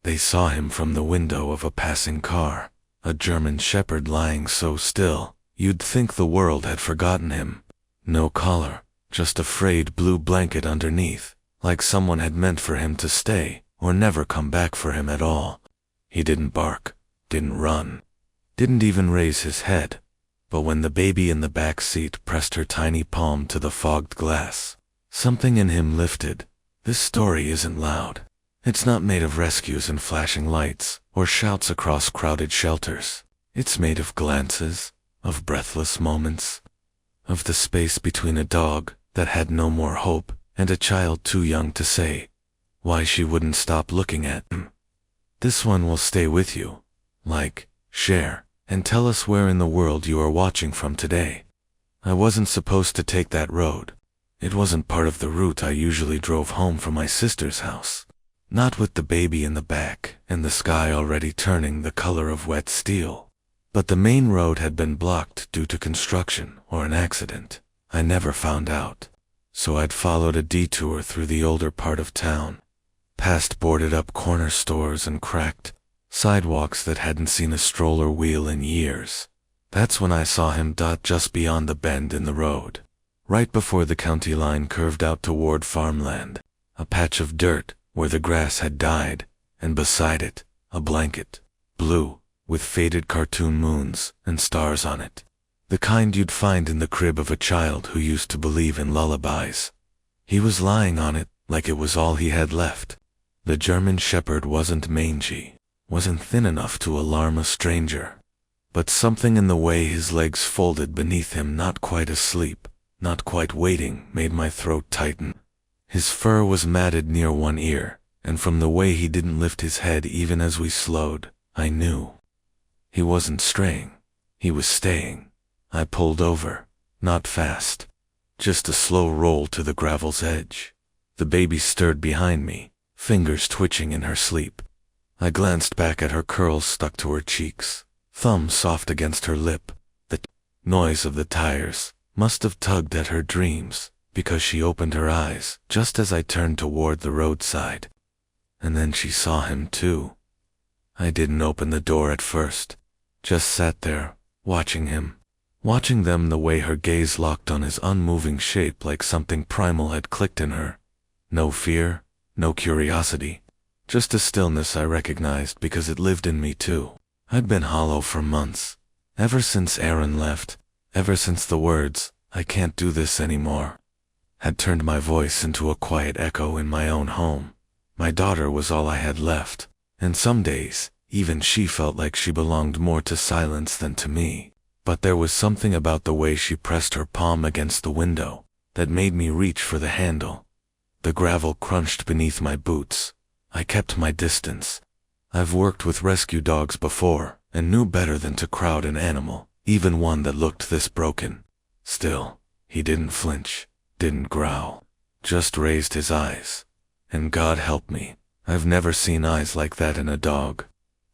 They saw him from the window of a passing car, a German shepherd lying so still, you'd think the world had forgotten him. No collar, just a frayed blue blanket underneath, like someone had meant for him to stay, or never come back for him at all. He didn't bark, didn't run, didn't even raise his head. But when the baby in the back seat pressed her tiny palm to the fogged glass, something in him lifted. This story isn't loud. It's not made of rescues and flashing lights, or shouts across crowded shelters. It's made of glances, of breathless moments, of the space between a dog that had no more hope and a child too young to say why she wouldn't stop looking at him. This one will stay with you. Like, share, and tell us where in the world you are watching from today. I wasn't supposed to take that road. It wasn't part of the route I usually drove home from my sister's house. Not with the baby in the back and the sky already turning the color of wet steel. But the main road had been blocked due to construction or an accident. I never found out. So I'd followed a detour through the older part of town, past boarded-up corner stores and cracked sidewalks that hadn't seen a stroller wheel in years. That's when I saw him dot just beyond the bend in the road, right before the county line curved out toward farmland, a patch of dirt where the grass had died, and beside it, a blanket, blue, with faded cartoon moons and stars on it. The kind you'd find in the crib of a child who used to believe in lullabies. He was lying on it like it was all he had left. The German shepherd wasn't mangy, wasn't thin enough to alarm a stranger. But something in the way his legs folded beneath him, not quite asleep, not quite waiting, made my throat tighten. His fur was matted near one ear, and from the way he didn't lift his head even as we slowed, I knew. He wasn't straying. He was staying. I pulled over, not fast, just a slow roll to the gravel's edge. The baby stirred behind me, fingers twitching in her sleep. I glanced back at her curls stuck to her cheeks, thumb soft against her lip. The noise of the tires must have tugged at her dreams, because she opened her eyes just as I turned toward the roadside. And then she saw him too. I didn't open the door at first, just sat there, watching him, watching them the way her gaze locked on his unmoving shape like something primal had clicked in her. No fear, no curiosity, just a stillness I recognized because it lived in me too. I'd been hollow for months, ever since Aaron left, ever since the words, "I can't do this anymore," had turned my voice into a quiet echo in my own home. My daughter was all I had left, and some days, even she felt like she belonged more to silence than to me. But there was something about the way she pressed her palm against the window that made me reach for the handle. The gravel crunched beneath my boots. I kept my distance. I've worked with rescue dogs before and knew better than to crowd an animal, even one that looked this broken. Still, he didn't flinch, didn't growl, just raised his eyes. And God help me, I've never seen eyes like that in a dog.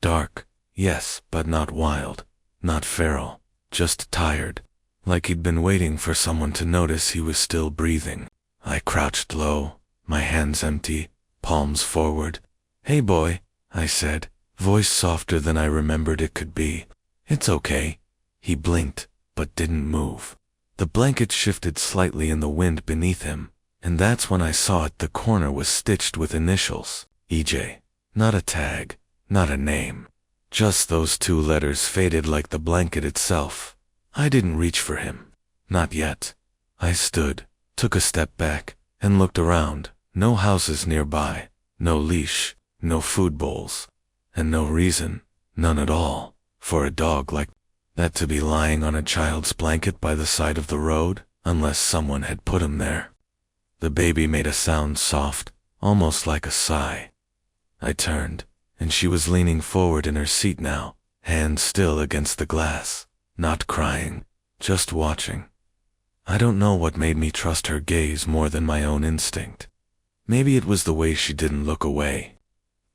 Dark, yes, but not wild, not feral, just tired, like he'd been waiting for someone to notice he was still breathing. I crouched low, my hands empty, palms forward. "Hey boy," I said, voice softer than I remembered it could be. "It's okay." He blinked, but didn't move. The blanket shifted slightly in the wind beneath him, and that's when I saw it. The corner was stitched with initials, EJ. Not a tag, not a name. Just those two letters faded like the blanket itself. I didn't reach for him. Not yet. I stood, took a step back, and looked around. No houses nearby, no leash, no food bowls, and no reason, none at all, for a dog like that to be lying on a child's blanket by the side of the road, unless someone had put him there. The baby made a sound soft, almost like a sigh. I turned, and she was leaning forward in her seat now, hands still against the glass, not crying, just watching. I don't know what made me trust her gaze more than my own instinct. Maybe it was the way she didn't look away.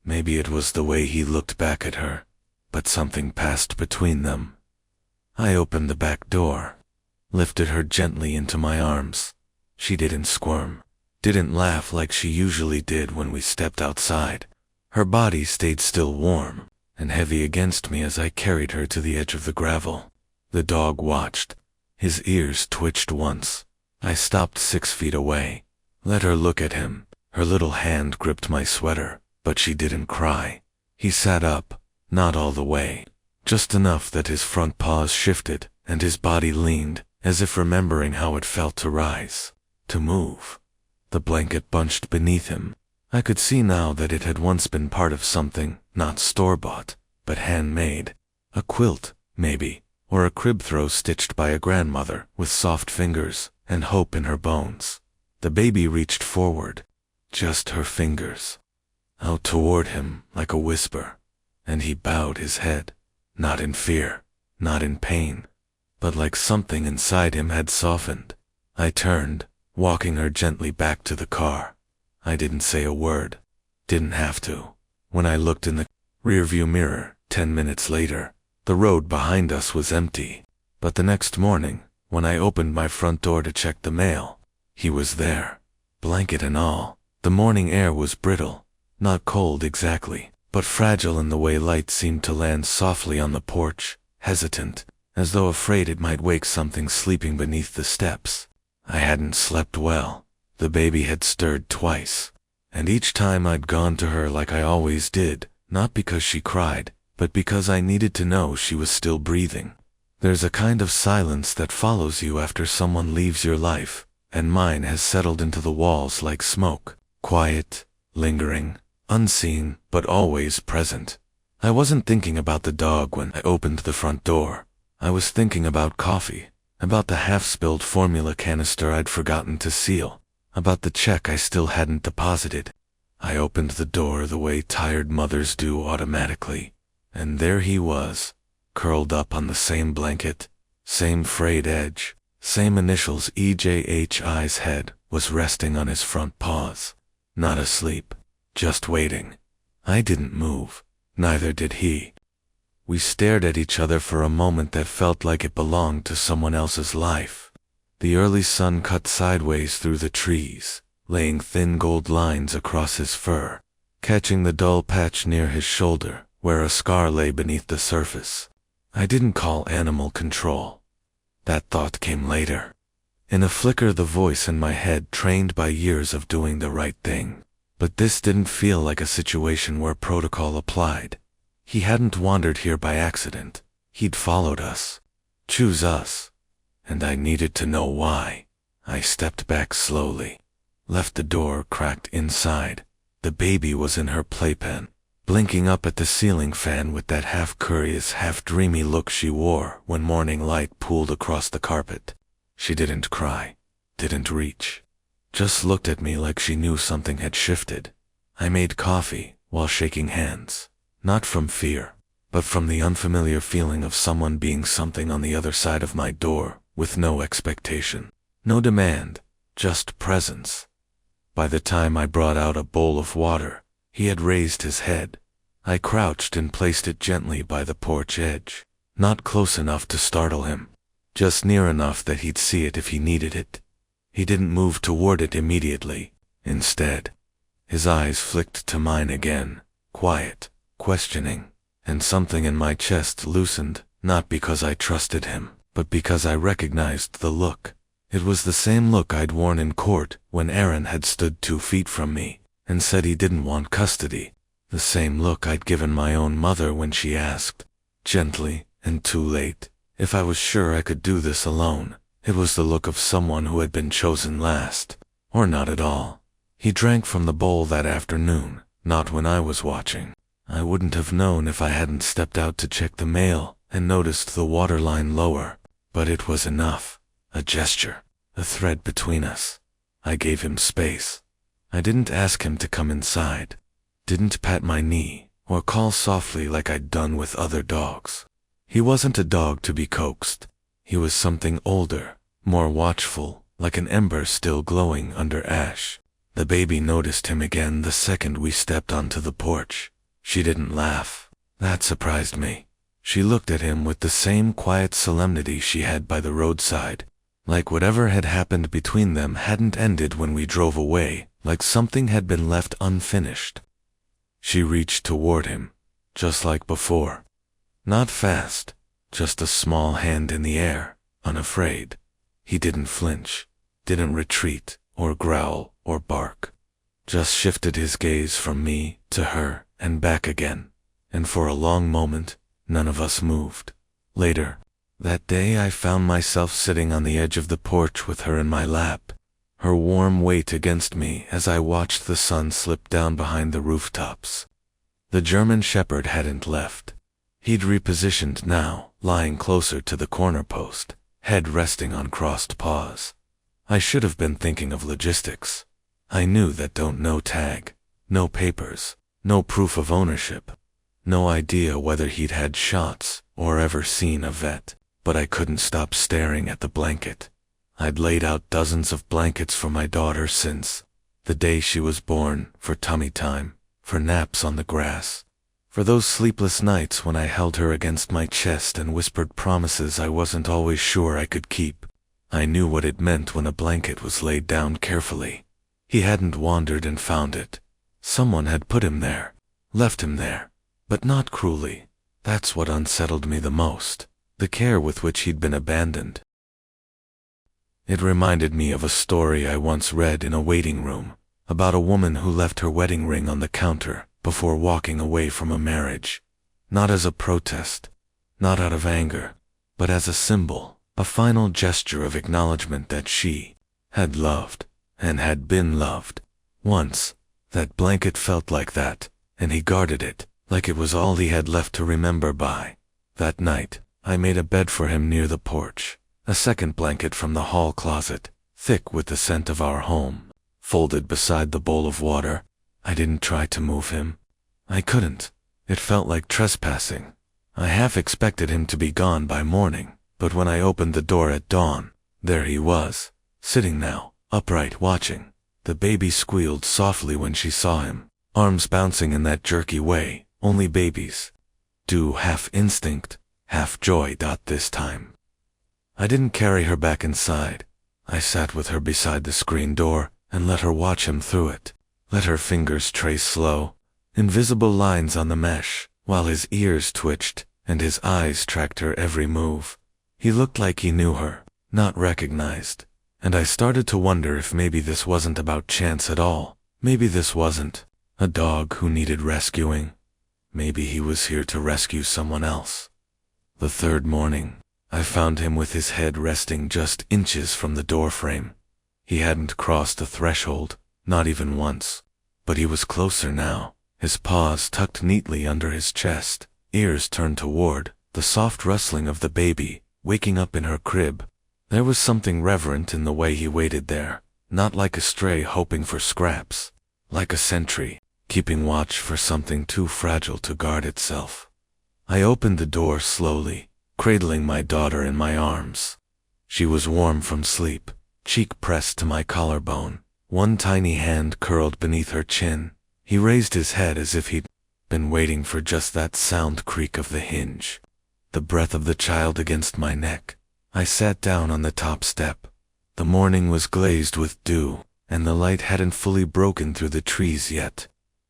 Maybe it was the way he looked back at her, but something passed between them. I opened the back door, lifted her gently into my arms. She didn't squirm, didn't laugh like she usually did when we stepped outside. Her body stayed still warm and heavy against me as I carried her to the edge of the gravel. The dog watched. His ears twitched once. I stopped 6 feet away. Let her look at him. Her little hand gripped my sweater, but she didn't cry. He sat up, not all the way, just enough that his front paws shifted and his body leaned, as if remembering how it felt to rise, to move. The blanket bunched beneath him. I could see now that it had once been part of something, not store-bought, but handmade. A quilt, maybe, or a crib throw stitched by a grandmother with soft fingers and hope in her bones. The baby reached forward, just her fingers, out toward him like a whisper, and he bowed his head, not in fear, not in pain, but like something inside him had softened. I turned, walking her gently back to the car. I didn't say a word. Didn't have to. When I looked in the rearview mirror, 10 minutes later, the road behind us was empty. But the next morning, when I opened my front door to check the mail, he was there, blanket and all. The morning air was brittle, not cold exactly, but fragile in the way light seemed to land softly on the porch, hesitant, as though afraid it might wake something sleeping beneath the steps. I hadn't slept well. The baby had stirred twice, and each time I'd gone to her like I always did, not because she cried, but because I needed to know she was still breathing. There's a kind of silence that follows you after someone leaves your life, and mine has settled into the walls like smoke, quiet, lingering, unseen, but always present. I wasn't thinking about the dog when I opened the front door. I was thinking about coffee, about the half-spilled formula canister I'd forgotten to seal, about the check I still hadn't deposited. I opened the door the way tired mothers do automatically, and there he was, curled up on the same blanket, same frayed edge, same initials. EJHI's head was resting on his front paws. Not asleep, just waiting. I didn't move, neither did he. We stared at each other for a moment that felt like it belonged to someone else's life. The early sun cut sideways through the trees, laying thin gold lines across his fur, catching the dull patch near his shoulder, where a scar lay beneath the surface. I didn't call animal control. That thought came later. In a flicker, the voice in my head trained by years of doing the right thing. But this didn't feel like a situation where protocol applied. He hadn't wandered here by accident. He'd followed us. Choose us. And I needed to know why. I stepped back slowly. Left the door cracked inside. The baby was in her playpen, blinking up at the ceiling fan with that half-curious, half-dreamy look she wore when morning light pooled across the carpet. She didn't cry, didn't reach, just looked at me like she knew something had shifted. I made coffee while shaking hands, not from fear, but from the unfamiliar feeling of someone being something on the other side of my door, with no expectation, no demand, just presence. By the time I brought out a bowl of water, he had raised his head. I crouched and placed it gently by the porch edge, not close enough to startle him, just near enough that he'd see it if he needed it. He didn't move toward it immediately. Instead, his eyes flicked to mine again, quiet, questioning, and something in my chest loosened, not because I trusted him, but because I recognized the look. It was the same look I'd worn in court when Aaron had stood 2 feet from me and said he didn't want custody. The same look I'd given my own mother when she asked, gently and too late, if I was sure I could do this alone. It was the look of someone who had been chosen last, or not at all. He drank from the bowl that afternoon, not when I was watching. I wouldn't have known if I hadn't stepped out to check the mail and noticed the waterline lower, but it was enough. A gesture, a thread between us. I gave him space. I didn't ask him to come inside, didn't pat my knee, or call softly like I'd done with other dogs. He wasn't a dog to be coaxed. He was something older, more watchful, like an ember still glowing under ash. The baby noticed him again the second we stepped onto the porch. She didn't laugh. That surprised me. She looked at him with the same quiet solemnity she had by the roadside, like whatever had happened between them hadn't ended when we drove away, like something had been left unfinished. She reached toward him, just like before. Not fast, just a small hand in the air, unafraid. He didn't flinch, didn't retreat, or growl, or bark. Just shifted his gaze from me to her and back again. And for a long moment, none of us moved. Later, that day I found myself sitting on the edge of the porch with her in my lap, her warm weight against me as I watched the sun slip down behind the rooftops. The German Shepherd hadn't left. He'd repositioned now, lying closer to the corner post, head resting on crossed paws. I should have been thinking of logistics. I knew that no tag, no papers, no proof of ownership, no idea whether he'd had shots or ever seen a vet, but I couldn't stop staring at the blanket. I'd laid out dozens of blankets for my daughter since the day she was born, for tummy time, for naps on the grass, for those sleepless nights when I held her against my chest and whispered promises I wasn't always sure I could keep. I knew what it meant when a blanket was laid down carefully. He hadn't wandered and found it. Someone had put him there, left him there, but not cruelly. That's what unsettled me the most, the care with which he'd been abandoned. It reminded me of a story I once read in a waiting room, about a woman who left her wedding ring on the counter before walking away from a marriage. Not as a protest, not out of anger, but as a symbol, a final gesture of acknowledgement that she had loved and had been loved. Once, that blanket felt like that, and he guarded it, like it was all he had left to remember by. That night, I made a bed for him near the porch, a second blanket from the hall closet, thick with the scent of our home, folded beside the bowl of water. I didn't try to move him. I couldn't. It felt like trespassing. I half expected him to be gone by morning, but when I opened the door at dawn, there he was, sitting now, upright, watching. The baby squealed softly when she saw him, arms bouncing in that jerky way only babies do, half instinct, half joy. This time, I didn't carry her back inside. I sat with her beside the screen door and let her watch him through it, let her fingers trace slow, invisible lines on the mesh, while his ears twitched and his eyes tracked her every move. He looked like he knew her, not recognized, and I started to wonder if maybe this wasn't about chance at all. Maybe this wasn't a dog who needed rescuing. Maybe he was here to rescue someone else. The third morning, I found him with his head resting just inches from the doorframe. He hadn't crossed the threshold, not even once, but he was closer now, his paws tucked neatly under his chest, ears turned toward the soft rustling of the baby waking up in her crib. There was something reverent in the way he waited there, not like a stray hoping for scraps, like a sentry, keeping watch for something too fragile to guard itself. I opened the door slowly, cradling my daughter in my arms. She was warm from sleep, cheek pressed to my collarbone, one tiny hand curled beneath her chin. He raised his head as if he'd been waiting for just that sound creak of the hinge. The breath of the child against my neck. I sat down on the top step. The morning was glazed with dew, and the light hadn't fully broken through the trees yet.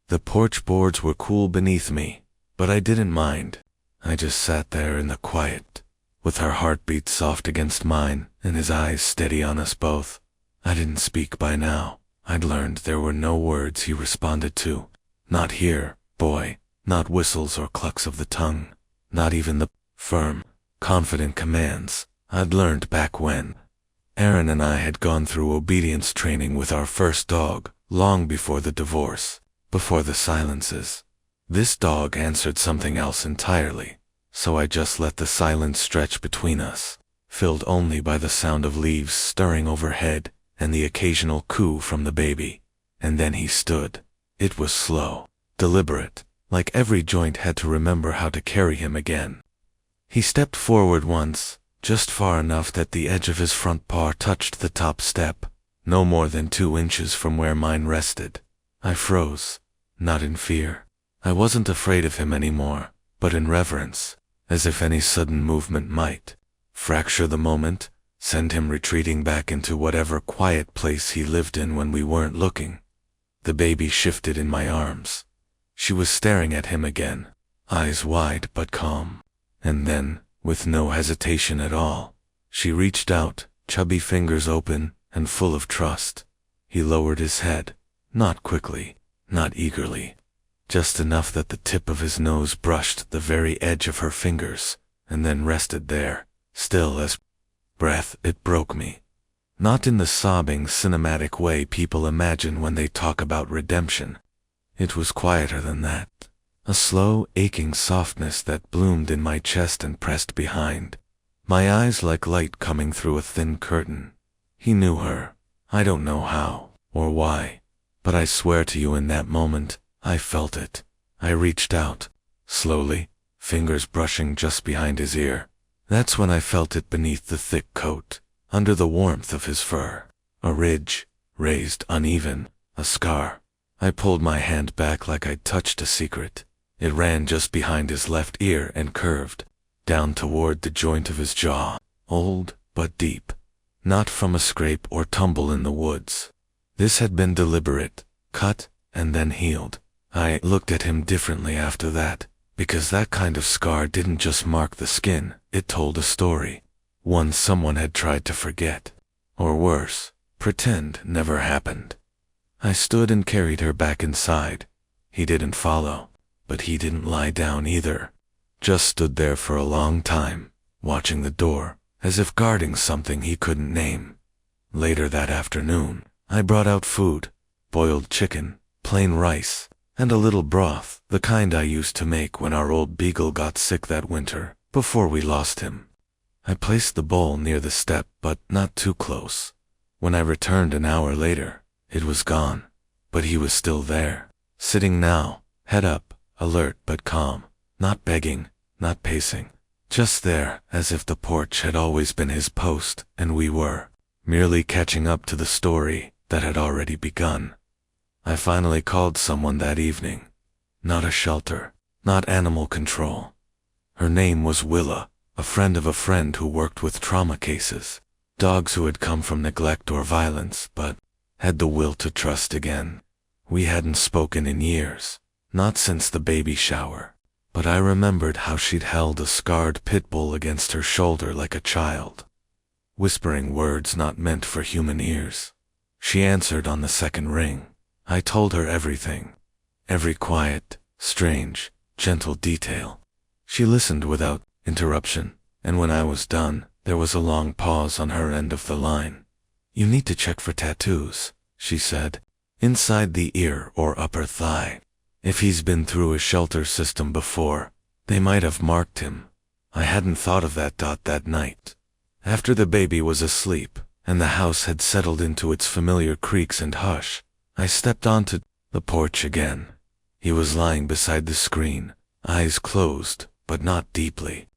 The porch boards were cool beneath me, but I didn't mind. I just sat there in the quiet, with her heartbeat soft against mine and his eyes steady on us both. I didn't speak by now. I'd learned there were no words he responded to. Not here, boy. Not whistles or clucks of the tongue. Not even the firm, confident commands I'd learned back when Aaron and I had gone through obedience training with our first dog, long before the divorce, before the silences. This dog answered something else entirely, so I just let the silence stretch between us, filled only by the sound of leaves stirring overhead and the occasional coo from the baby. And then he stood. It was slow, deliberate, like every joint had to remember how to carry him again. He stepped forward once, just far enough that the edge of his front paw touched the top step, no more than 2 inches from where mine rested. I froze, not in fear. I wasn't afraid of him anymore, but in reverence, as if any sudden movement might fracture the moment, send him retreating back into whatever quiet place he lived in when we weren't looking. The baby shifted in my arms. She was staring at him again, eyes wide but calm. And then, with no hesitation at all, she reached out, chubby fingers open and full of trust. He lowered his head, not quickly, not eagerly, just enough that the tip of his nose brushed the very edge of her fingers, and then rested there, still as breath. It broke me. Not in the sobbing, cinematic way people imagine when they talk about redemption. It was quieter than that. A slow, aching softness that bloomed in my chest and pressed behind my eyes like light coming through a thin curtain. He knew her. I don't know how, or why, but I swear to you in that moment, I felt it. I reached out, slowly, fingers brushing just behind his ear. That's when I felt it beneath the thick coat, under the warmth of his fur. A ridge, raised, uneven, a scar. I pulled my hand back like I'd touched a secret. It ran just behind his left ear and curved down toward the joint of his jaw, old but deep, not from a scrape or tumble in the woods. This had been deliberate, cut and then healed. I looked at him differently after that, because that kind of scar didn't just mark the skin, it told a story. One someone had tried to forget, or worse, pretend never happened. I stood and carried her back inside. He didn't follow, but he didn't lie down either. Just stood there for a long time, watching the door, as if guarding something he couldn't name. Later that afternoon, I brought out food, boiled chicken, plain rice, and a little broth, the kind I used to make when our old beagle got sick that winter, before we lost him. I placed the bowl near the step, but not too close. When I returned an hour later, it was gone, but he was still there, sitting now, head up, alert but calm, not begging, not pacing, just there, as if the porch had always been his post, and we were merely catching up to the story that had already begun. I finally called someone that evening. Not a shelter, not animal control. Her name was Willa, a friend of a friend who worked with trauma cases, dogs who had come from neglect or violence, but had the will to trust again. We hadn't spoken in years, not since the baby shower, but I remembered how she'd held a scarred pit bull against her shoulder like a child, whispering words not meant for human ears. She answered on the second ring. I told her everything, every quiet, strange, gentle detail. She listened without interruption, and when I was done, there was a long pause on her end of the line. "You need to check for tattoos," she said, "inside the ear or upper thigh. If he's been through a shelter system before, they might have marked him." I hadn't thought of that night. After the baby was asleep, and the house had settled into its familiar creaks and hush, I stepped onto the porch again. He was lying beside the screen, eyes closed, but not deeply.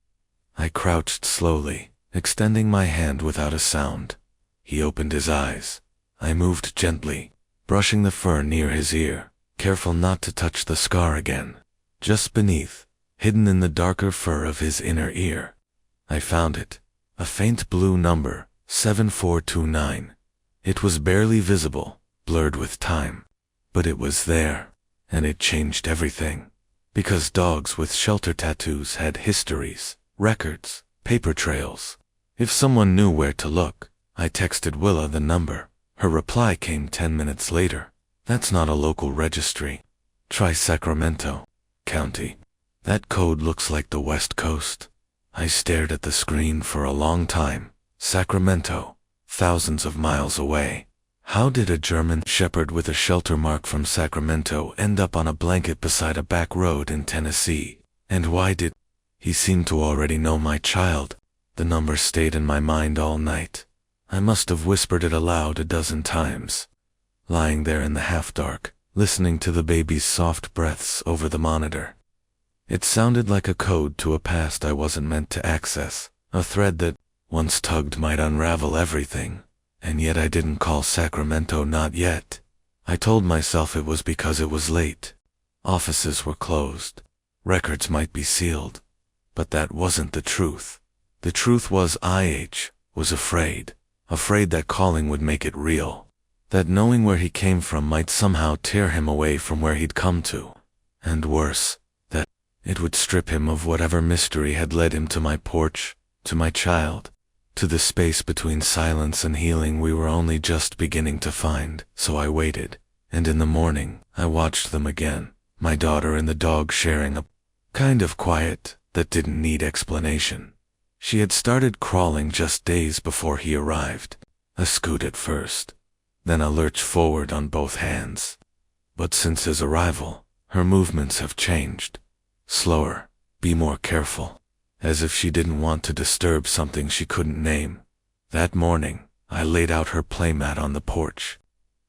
I crouched slowly, extending my hand without a sound. He opened his eyes. I moved gently, brushing the fur near his ear, careful not to touch the scar again. Just beneath, hidden in the darker fur of his inner ear, I found it, a faint blue number, 7429. It was barely visible, blurred with time, but it was there, and it changed everything. Because dogs with shelter tattoos had histories, records, paper trails. If someone knew where to look, I texted Willa the number. Her reply came 10 minutes later. "That's not a local registry. Try Sacramento County. That code looks like the West Coast." I stared at the screen for a long time. Sacramento, thousands of miles away. How did a German shepherd with a shelter mark from Sacramento end up on a blanket beside a back road in Tennessee? And why did he seem to already know my child? The number stayed in my mind all night. I must have whispered it aloud a dozen times. Lying there in the half-dark, listening to the baby's soft breaths over the monitor. It sounded like a code to a past I wasn't meant to access, a thread that, once tugged, might unravel everything. And yet I didn't call Sacramento, not yet. I told myself it was because it was late. Offices were closed. Records might be sealed. But that wasn't the truth. The truth was IH was afraid. Afraid that calling would make it real. That knowing where he came from might somehow tear him away from where he'd come to. And worse, that it would strip him of whatever mystery had led him to my porch, to my child, to the space between silence and healing we were only just beginning to find. So I waited, and in the morning I watched them again, my daughter and the dog sharing a kind of quiet that didn't need explanation. She had started crawling just days before he arrived, a scoot at first, then a lurch forward on both hands. But since his arrival, her movements have changed. Slower, be more careful, as if she didn't want to disturb something she couldn't name. That morning, I laid out her playmat on the porch.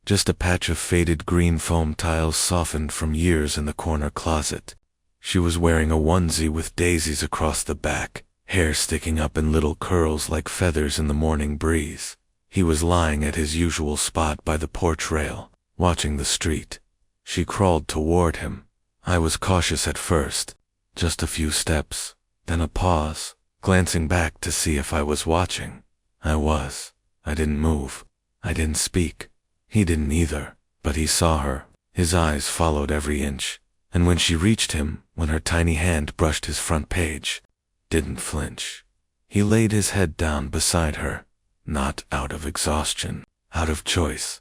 Just a patch of faded green foam tiles softened from years in the corner closet. She was wearing a onesie with daisies across the back, hair sticking up in little curls like feathers in the morning breeze. He was lying at his usual spot by the porch rail, watching the street. She crawled toward him. I was cautious at first, just a few steps, then a pause, glancing back to see if I was watching. I was. I didn't move. I didn't speak. He didn't either, but he saw her. His eyes followed every inch, and when she reached him, when her tiny hand brushed his front page, didn't flinch. He laid his head down beside her, not out of exhaustion, out of choice.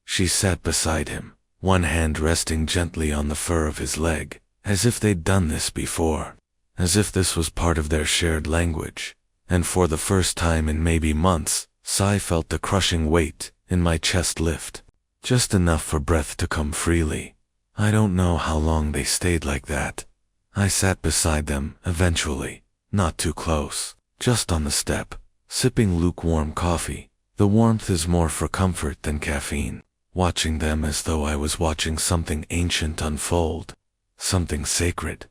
She sat beside him, one hand resting gently on the fur of his leg, as if they'd done this before, as if this was part of their shared language. And for the first time in maybe months, I felt the crushing weight in my chest lift, just enough for breath to come freely. I don't know how long they stayed like that. I sat beside them, eventually, not too close, just on the step, sipping lukewarm coffee. The warmth is more for comfort than caffeine, watching them as though I was watching something ancient unfold, something sacred.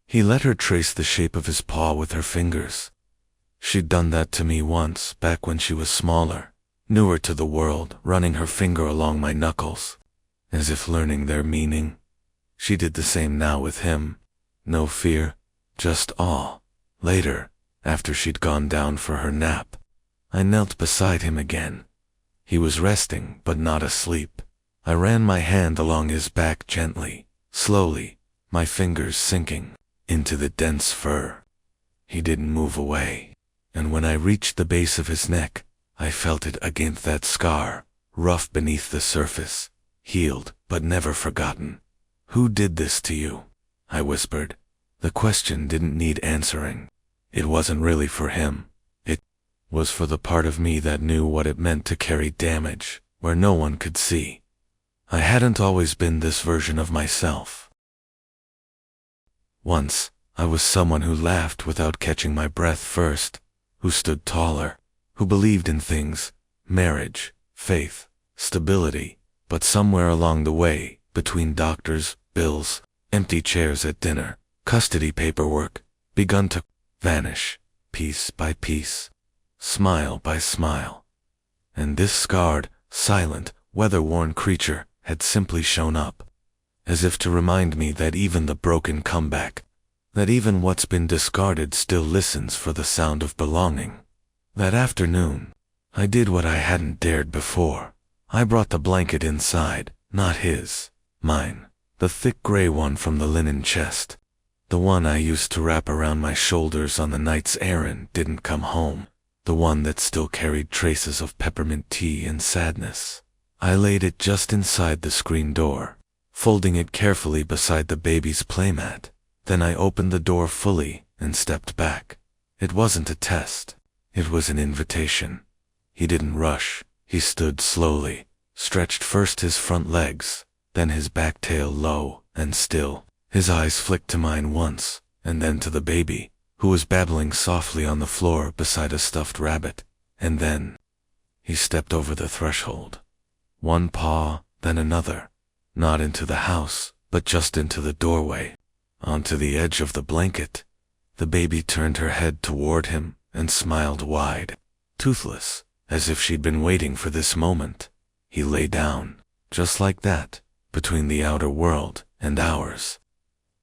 He let her trace the shape of his paw with her fingers. She'd done that to me once, back when she was smaller, newer to the world, running her finger along my knuckles, as if learning their meaning. She did the same now with him. No fear, just awe. Later, after she'd gone down for her nap, I knelt beside him again. He was resting, but not asleep. I ran my hand along his back gently, slowly, my fingers sinking into the dense fur. He didn't move away, and when I reached the base of his neck, I felt it against that scar, rough beneath the surface, healed but never forgotten. "Who did this to you?" I whispered. The question didn't need answering. It wasn't really for him. It was for the part of me that knew what it meant to carry damage where no one could see. I hadn't always been this version of myself. Once, I was someone who laughed without catching my breath first, who stood taller, who believed in things, marriage, faith, stability, but somewhere along the way, between doctors, bills, empty chairs at dinner, custody paperwork, begun to vanish, piece by piece, smile by smile. And this scarred, silent, weather-worn creature had simply shown up, as if to remind me that even the broken come back, that even what's been discarded still listens for the sound of belonging. That afternoon, I did what I hadn't dared before. I brought the blanket inside, not his, mine, the thick gray one from the linen chest, the one I used to wrap around my shoulders on the nights Aaron didn't come home, the one that still carried traces of peppermint tea and sadness. I laid it just inside the screen door, folding it carefully beside the baby's playmat. Then I opened the door fully and stepped back. It wasn't a test. It was an invitation. He didn't rush. He stood slowly, stretched first his front legs, then his back tail low and still. His eyes flicked to mine once, and then to the baby, who was babbling softly on the floor beside a stuffed rabbit. And then he stepped over the threshold. One paw, then another. Not into the house, but just into the doorway, onto the edge of the blanket. The baby turned her head toward him and smiled wide, toothless, as if she'd been waiting for this moment. He lay down, just like that, between the outer world and ours.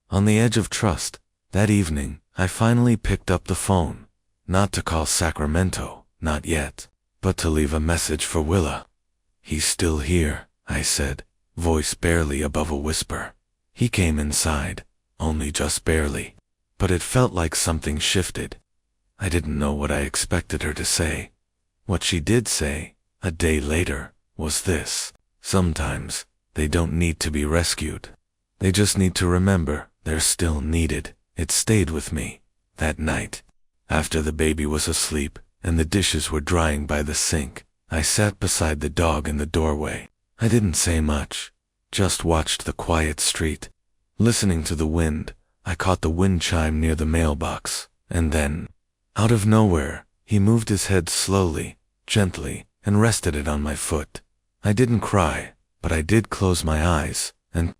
On the edge of trust, that evening, I finally picked up the phone, not to call Sacramento, not yet, but to leave a message for Willa. "He's still here," I said, voice barely above a whisper. He came inside, only just barely, but it felt like something shifted. I didn't know what I expected her to say. What she did say, a day later, was this: sometimes, they don't need to be rescued. They just need to remember they're still needed. It stayed with me that night. After the baby was asleep and the dishes were drying by the sink, I sat beside the dog in the doorway. I didn't say much, just watched the quiet street. Listening to the wind, I caught the wind chime near the mailbox, and then, out of nowhere, he moved his head slowly, gently, and rested it on my foot. I didn't cry, but I did close my eyes and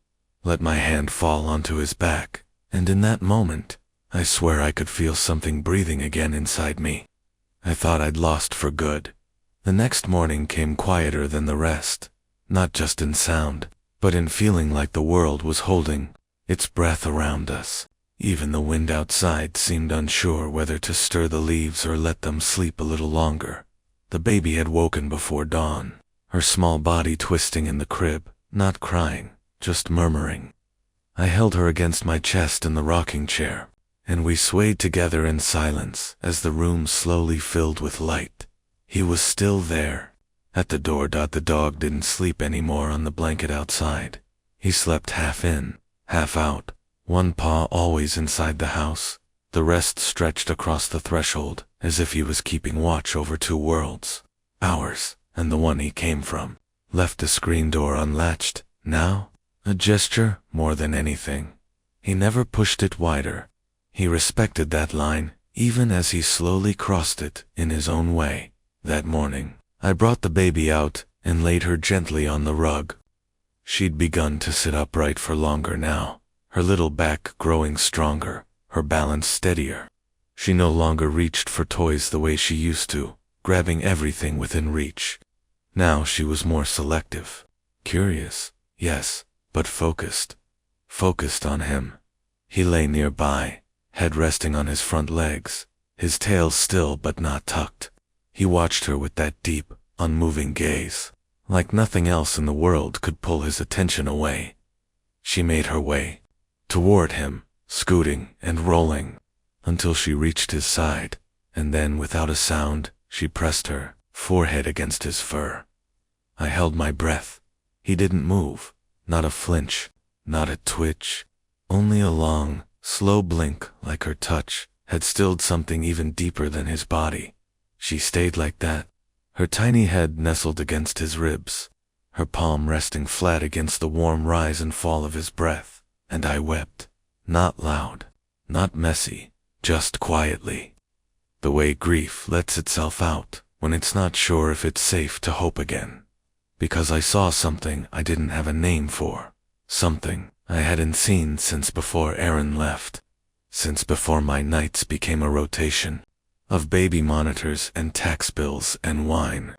let my hand fall onto his back, and in that moment, I swear I could feel something breathing again inside me. I thought I'd lost for good. The next morning came quieter than the rest, not just in sound, but in feeling like the world was holding its breath around us. Even the wind outside seemed unsure whether to stir the leaves or let them sleep a little longer. The baby had woken before dawn, her small body twisting in the crib, not crying, just murmuring. I held her against my chest in the rocking chair, and we swayed together in silence as the room slowly filled with light. He was still there. At the door. The dog didn't sleep anymore on the blanket outside. He slept half in, half out, one paw always inside the house, the rest stretched across the threshold, as if he was keeping watch over two worlds, ours and the one he came from. Left the screen door unlatched. Now, a gesture more than anything. He never pushed it wider. He respected that line, even as he slowly crossed it in his own way. That morning, I brought the baby out and laid her gently on the rug. She'd begun to sit upright for longer now, her little back growing stronger, her balance steadier. She no longer reached for toys the way she used to, grabbing everything within reach. Now she was more selective. Curious, yes, but focused. Focused on him. He lay nearby, head resting on his front legs, his tail still but not tucked. He watched her with that deep, unmoving gaze, like nothing else in the world could pull his attention away. She made her way toward him, scooting and rolling, until she reached his side, and then without a sound, she pressed her forehead against his fur. I held my breath. He didn't move, not a flinch, not a twitch, only a long, slow blink like her touch had stilled something even deeper than his body. She stayed like that, her tiny head nestled against his ribs, her palm resting flat against the warm rise and fall of his breath, and I wept, not loud, not messy, just quietly. The way grief lets itself out when it's not sure if it's safe to hope again. Because I saw something I didn't have a name for, something I hadn't seen since before Aaron left, since before my nights became a rotation of baby monitors and tax bills and wine.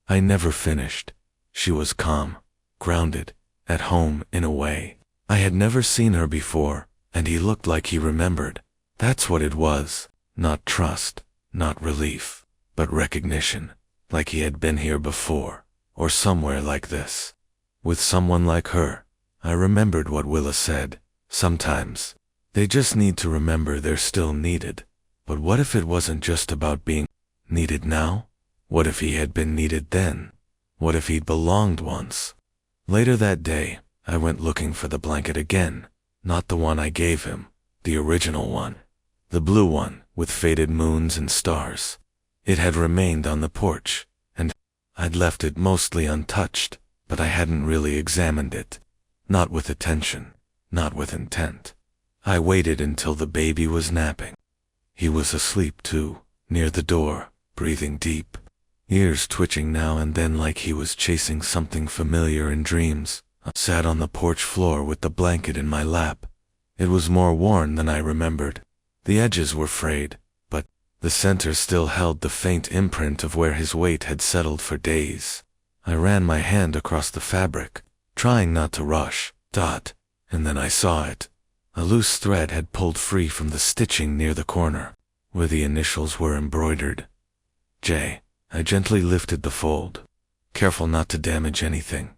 I never finished. She was calm, grounded, at home in a way. I had never seen her before, and he looked like he remembered. That's what it was, not trust, not relief, but recognition, like he had been here before, or somewhere like this. With someone like her, I remembered what Willa said. Sometimes, they just need to remember they're still needed. But what if it wasn't just about being needed now? What if he had been needed then? What if he'd belonged once? Later that day, I went looking for the blanket again, not the one I gave him, the original one, the blue one with faded moons and stars. It had remained on the porch, and I'd left it mostly untouched, but I hadn't really examined it. Not with attention, not with intent. I waited until the baby was napping. He was asleep too, near the door, breathing deep, ears twitching now and then like he was chasing something familiar in dreams. I sat on the porch floor with the blanket in my lap. It was more worn than I remembered. The edges were frayed, but the center still held the faint imprint of where his weight had settled for days. I ran my hand across the fabric, trying not to rush, and then I saw it. A loose thread had pulled free from the stitching near the corner, where the initials were embroidered. J. I gently lifted the fold, careful not to damage anything.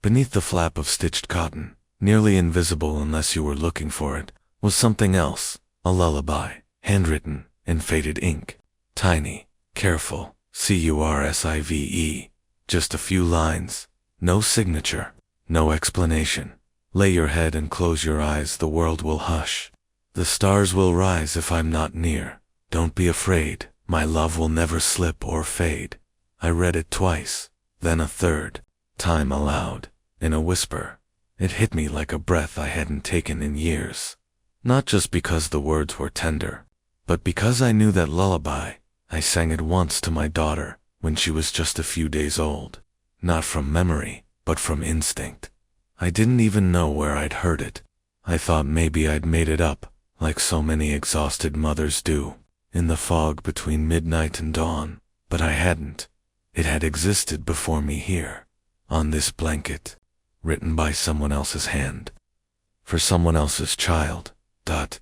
Beneath the flap of stitched cotton, nearly invisible unless you were looking for it, was something else, a lullaby, handwritten, in faded ink. Tiny, careful, cursive, just a few lines, no signature, no explanation. Lay your head and close your eyes, the world will hush. The stars will rise if I'm not near. Don't be afraid, my love will never slip or fade. I read it twice, then a third time aloud, in a whisper. It hit me like a breath I hadn't taken in years. Not just because the words were tender, but because I knew that lullaby. I sang it once to my daughter, when she was just a few days old. Not from memory, but from instinct. I didn't even know where I'd heard it. I thought maybe I'd made it up, like so many exhausted mothers do, in the fog between midnight and dawn, but I hadn't. It had existed before me here, on this blanket, written by someone else's hand, for someone else's child.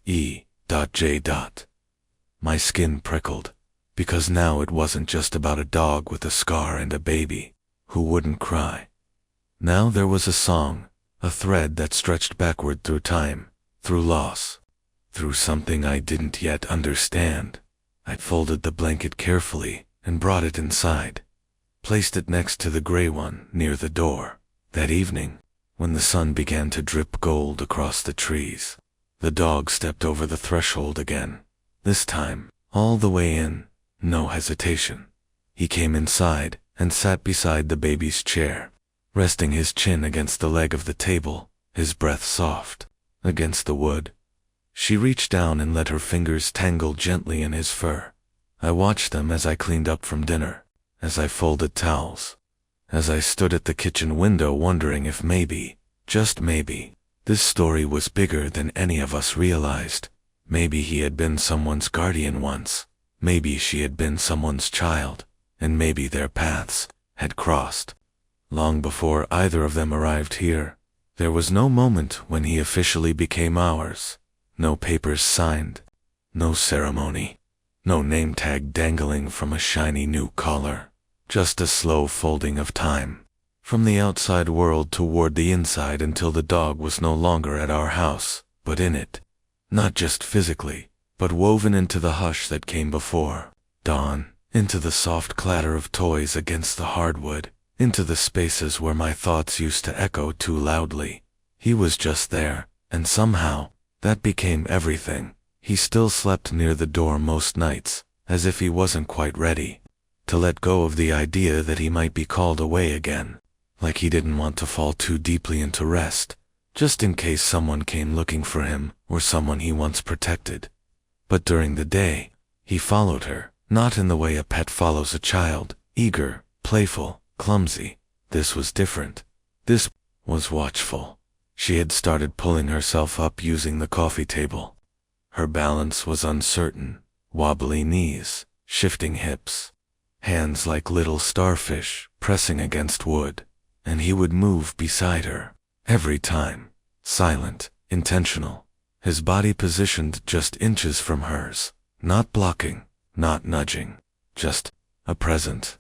E.J. My skin prickled, because now it wasn't just about a dog with a scar and a baby who wouldn't cry. Now there was a song, a thread that stretched backward through time, through loss, through something I didn't yet understand. I folded the blanket carefully and brought it inside, placed it next to the gray one near the door. That evening, when the sun began to drip gold across the trees, the dog stepped over the threshold again. This time, all the way in, no hesitation. He came inside and sat beside the baby's chair, resting his chin against the leg of the table, his breath soft against the wood. She reached down and let her fingers tangle gently in his fur. I watched them as I cleaned up from dinner, as I folded towels, as I stood at the kitchen window wondering if maybe, just maybe, this story was bigger than any of us realized. Maybe he had been someone's guardian once. Maybe she had been someone's child, and maybe their paths had crossed long before either of them arrived here. There was no moment when he officially became ours. No papers signed, no ceremony, no name tag dangling from a shiny new collar. Just a slow folding of time, from the outside world toward the inside, until the dog was no longer at our house, but in it. Not just physically, but woven into the hush that came before dawn, into the soft clatter of toys against the hardwood, into the spaces where my thoughts used to echo too loudly. He was just there, and somehow, that became everything. He still slept near the door most nights, as if he wasn't quite ready to let go of the idea that he might be called away again, like he didn't want to fall too deeply into rest, just in case someone came looking for him, or someone he once protected. But during the day, he followed her, not in the way a pet follows a child, eager, playful, clumsy. This was different. This was watchful. She had started pulling herself up using the coffee table. Her balance was uncertain, wobbly knees, shifting hips, hands like little starfish pressing against wood, and he would move beside her, every time, silent, intentional, his body positioned just inches from hers, not blocking, not nudging, just a present.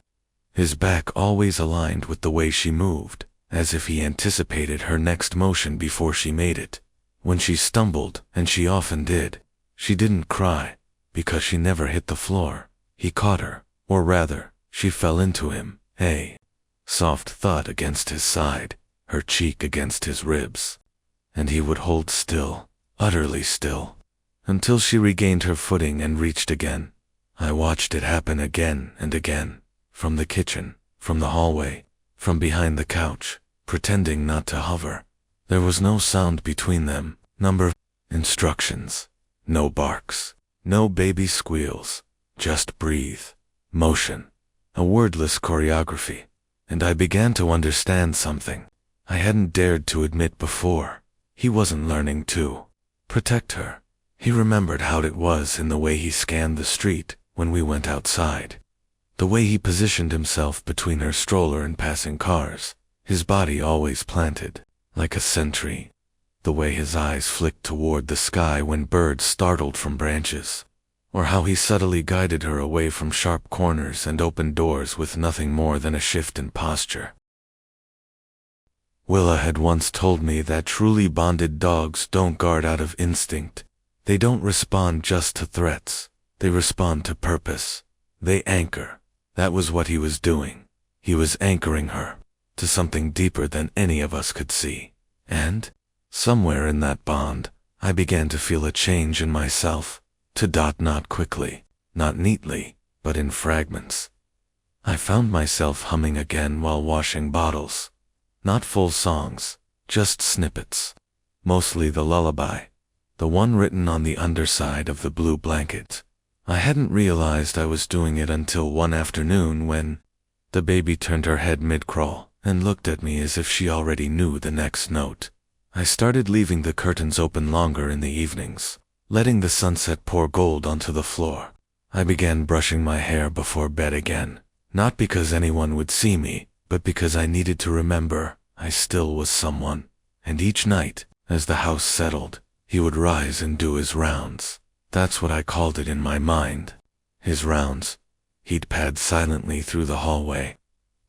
His back always aligned with the way she moved, as if he anticipated her next motion before she made it. When she stumbled, and she often did, she didn't cry, because she never hit the floor. He caught her, or rather, she fell into him, a soft thud against his side, her cheek against his ribs. And he would hold still, utterly still, until she regained her footing and reached again. I watched it happen again and again, from the kitchen, from the hallway, from behind the couch, pretending not to hover. There was no sound between them, instructions, no barks, no baby squeals, just breathe, motion, a wordless choreography. And I began to understand something I hadn't dared to admit before. He wasn't learning to protect her. He remembered how it was in the way he scanned the street when we went outside, the way he positioned himself between her stroller and passing cars, his body always planted, like a sentry, the way his eyes flicked toward the sky when birds startled from branches, or how he subtly guided her away from sharp corners and opened doors with nothing more than a shift in posture. Willa had once told me that truly bonded dogs don't guard out of instinct. They don't respond just to threats. They respond to purpose. They anchor. That was what he was doing. He was anchoring her to something deeper than any of us could see. And, somewhere in that bond, I began to feel a change in myself. Not quickly, not neatly, but in fragments. I found myself humming again while washing bottles. Not full songs, just snippets. Mostly the lullaby, the one written on the underside of the blue blanket. I hadn't realized I was doing it until one afternoon when the baby turned her head mid-crawl and looked at me as if she already knew the next note. I started leaving the curtains open longer in the evenings, letting the sunset pour gold onto the floor. I began brushing my hair before bed again, not because anyone would see me, but because I needed to remember I still was someone. And each night, as the house settled, he would rise and do his rounds. That's what I called it in my mind. His rounds. He'd pad silently through the hallway,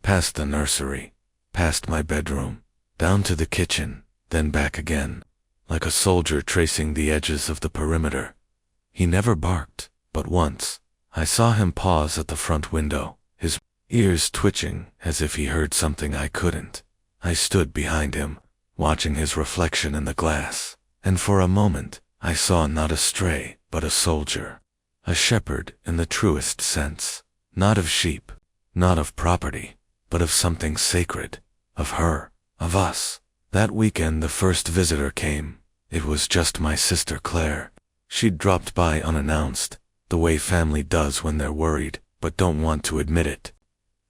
past the nursery, past my bedroom, down to the kitchen, then back again, like a soldier tracing the edges of the perimeter. He never barked, but once, I saw him pause at the front window, his ears twitching as if he heard something I couldn't. I stood behind him, watching his reflection in the glass, and for a moment, I saw not a stray, but a soldier. A shepherd in the truest sense. Not of sheep, not of property, but of something sacred. Of her, of us. That weekend the first visitor came. It was just my sister Claire. She'd dropped by unannounced, the way family does when they're worried, but don't want to admit it.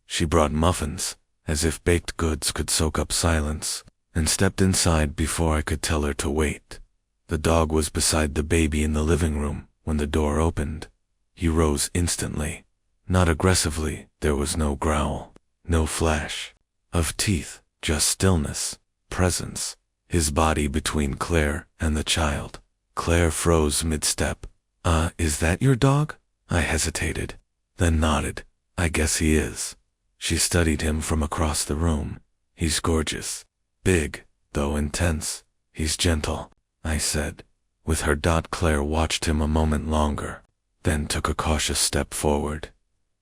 She brought muffins, as if baked goods could soak up silence, and stepped inside before I could tell her to wait. The dog was beside the baby in the living room when the door opened. He rose instantly. Not aggressively, there was no growl, no flash of teeth, just stillness, presence. His body between Claire and the child. Claire froze mid-step. Is that your dog? I hesitated, then nodded. I guess he is. She studied him from across the room. He's gorgeous. Big, though intense. He's gentle, I said. With her. Claire watched him a moment longer, then took a cautious step forward.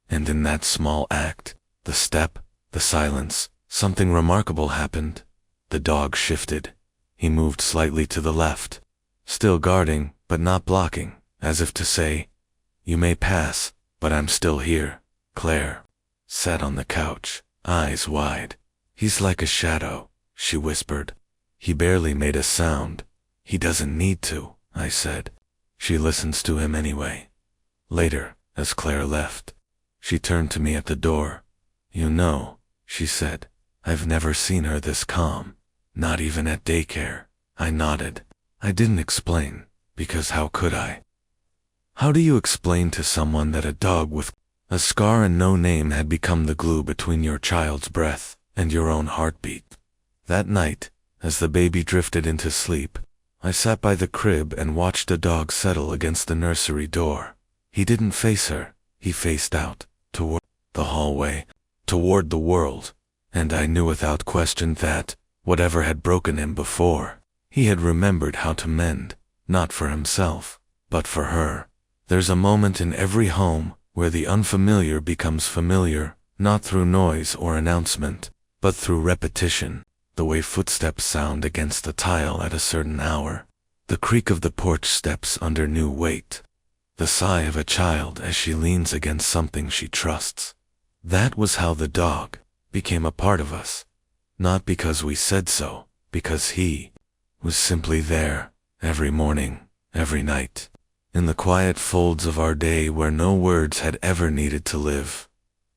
And in that small act, the step, the silence, something remarkable happened. The dog shifted. He moved slightly to the left, still guarding, but not blocking, as if to say, "You may pass, but I'm still here." Claire sat on the couch, eyes wide. "He's like a shadow," she whispered. "He barely made a sound." "He doesn't need to," I said. "She listens to him anyway." Later, as Claire left, she turned to me at the door. "You know," she said, "I've never seen her this calm. Not even at daycare." I nodded. I didn't explain, because how could I? How do you explain to someone that a dog with a scar and no name had become the glue between your child's breath and your own heartbeat? That night, as the baby drifted into sleep, I sat by the crib and watched the dog settle against the nursery door. He didn't face her. He faced out, toward the hallway, toward the world. And I knew without question that, whatever had broken him before, he had remembered how to mend, not for himself, but for her. There's a moment in every home where the unfamiliar becomes familiar, not through noise or announcement, but through repetition. The way footsteps sound against the tile at a certain hour, the creak of the porch steps under new weight, the sigh of a child as she leans against something she trusts. That was how the dog became a part of us. Not because we said so, because he was simply there, every morning, every night, in the quiet folds of our day where no words had ever needed to live.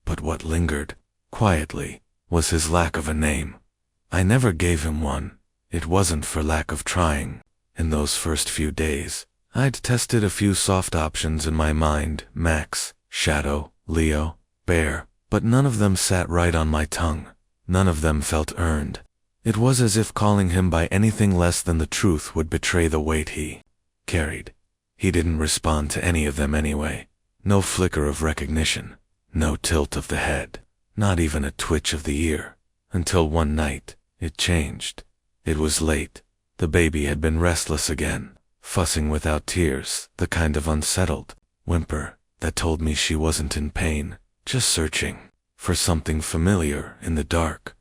But what lingered, quietly, was his lack of a name. I never gave him one. It wasn't for lack of trying. In those first few days, I'd tested a few soft options in my mind: Max, Shadow, Leo, Bear, but none of them sat right on my tongue. None of them felt earned. It was as if calling him by anything less than the truth would betray the weight he carried. He didn't respond to any of them anyway. No flicker of recognition, no tilt of the head, not even a twitch of the ear, until one night, It changed. It was late. The baby had been restless again, fussing without tears, the kind of unsettled whimper that told me she wasn't in pain, just searching for something familiar in the dark.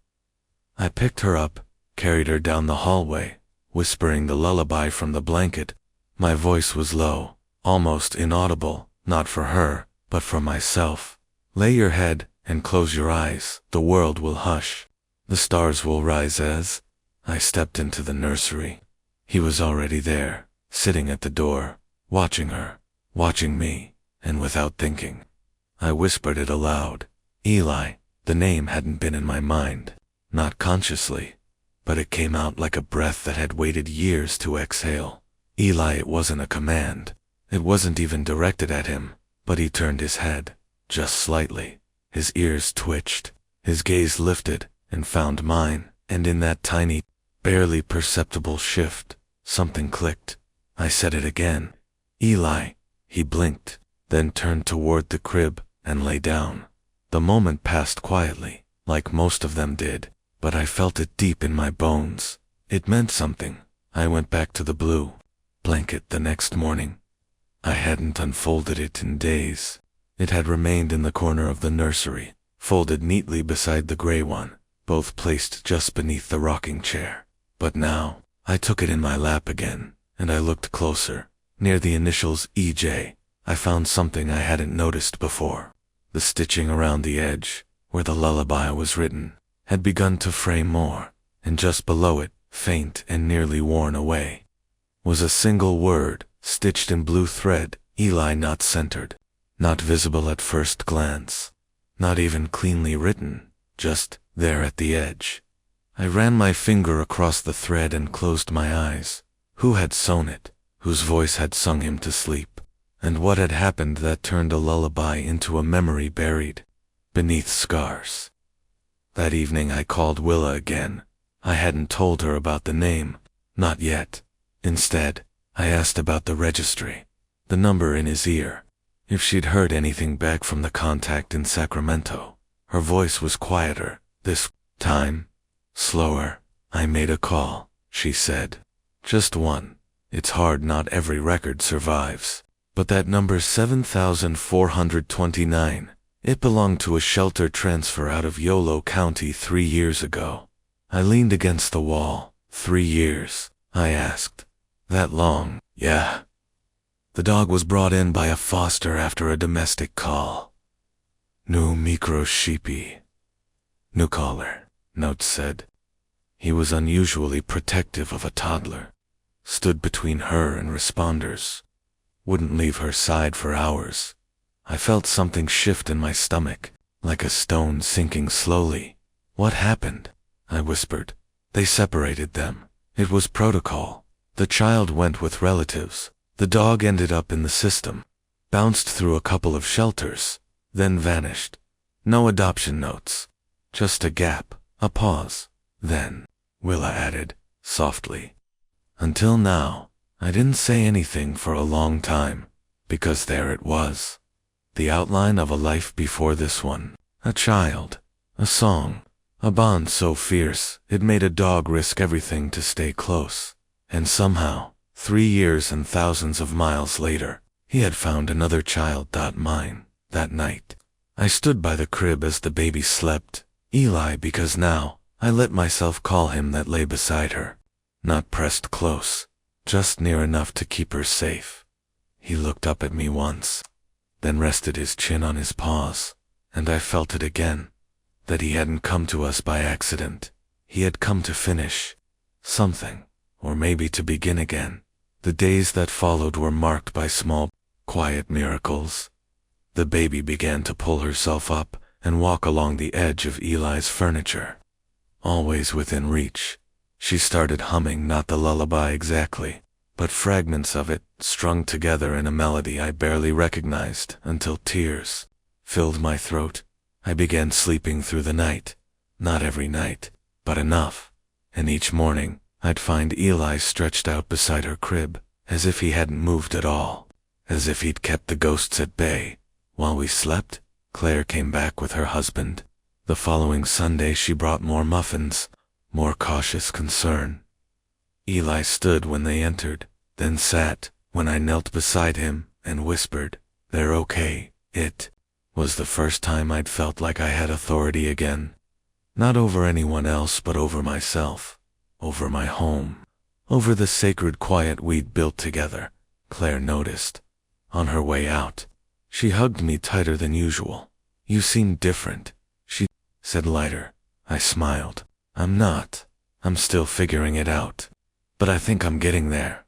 I picked her up, carried her down the hallway, whispering the lullaby from the blanket. My voice was low, almost inaudible, not for her, but for myself. Lay your head and close your eyes. The world will hush. The stars will rise as I stepped into the nursery. He was already there, sitting at the door, watching her, watching me, and without thinking, I whispered it aloud. Eli. The name hadn't been in my mind, not consciously, but it came out like a breath that had waited years to exhale. Eli. It wasn't a command. It wasn't even directed at him, but he turned his head, just slightly. His ears twitched, his gaze lifted and found mine, and in that tiny, barely perceptible shift, something clicked. I said it again. Eli. He blinked, then turned toward the crib and lay down. The moment passed quietly, like most of them did, but I felt it deep in my bones. It meant something. I went back to the blue blanket the next morning. I hadn't unfolded it in days. It had remained in the corner of the nursery, folded neatly beside the gray one, both placed just beneath the rocking chair. But now, I took it in my lap again, and I looked closer. Near the initials EJ, I found something I hadn't noticed before. The stitching around the edge, where the lullaby was written, had begun to fray more, and just below it, faint and nearly worn away, was a single word, stitched in blue thread, Eli. Not centered, not visible at first glance, not even cleanly written, just there at the edge. I ran my finger across the thread and closed my eyes. Who had sewn it? Whose voice had sung him to sleep? And what had happened that turned a lullaby into a memory buried beneath scars? That evening I called Willa again. I hadn't told her about the name, not yet. Instead, I asked about the registry, the number in his ear, if she'd heard anything back from the contact in Sacramento. Her voice was quieter, this time, slower. I made a call, she said. Just one. It's hard, not every record survives. But that number's 7429. It belonged to a shelter transfer out of Yolo County 3 years ago. I leaned against the wall. 3 years, I asked. That long? Yeah. The dog was brought in by a foster after a domestic call. New micro sheepy. New caller, notes said. He was unusually protective of a toddler. Stood between her and responders. Wouldn't leave her side for hours. I felt something shift in my stomach, like a stone sinking slowly. What happened? I whispered. They separated them. It was protocol. The child went with relatives. The dog ended up in the system. Bounced through a couple of shelters, then vanished. No adoption notes. Just a gap, a pause. Then, Willa added, softly. Until now, I didn't say anything for a long time, because there it was. The outline of a life before this one. A child, a song, a bond so fierce it made a dog risk everything to stay close. And somehow, 3 years and thousands of miles later, he had found another child. Mine. That night, I stood by the crib as the baby slept. Eli, because now, I let myself call him, that lay beside her. Not pressed close, just near enough to keep her safe. He looked up at me once, then rested his chin on his paws, and I felt it again, that he hadn't come to us by accident. He had come to finish something, or maybe to begin again. The days that followed were marked by small, quiet miracles. The baby began to pull herself up and walk along the edge of Eli's furniture. Always within reach. She started humming, not the lullaby exactly, but fragments of it, strung together in a melody I barely recognized, until tears filled my throat. I began sleeping through the night. Not every night, but enough. And each morning, I'd find Eli stretched out beside her crib, as if he hadn't moved at all, as if he'd kept the ghosts at bay. While we slept, Claire came back with her husband. The following Sunday she brought more muffins, more cautious concern. Eli stood when they entered, then sat when I knelt beside him and whispered, "They're okay." It was the first time I'd felt like I had authority again. Not over anyone else, but over myself, over my home, over the sacred quiet we'd built together. Claire noticed. On her way out, she hugged me tighter than usual. "You seem different," she said, lighter. I smiled. "I'm not. I'm still figuring it out. But I think I'm getting there."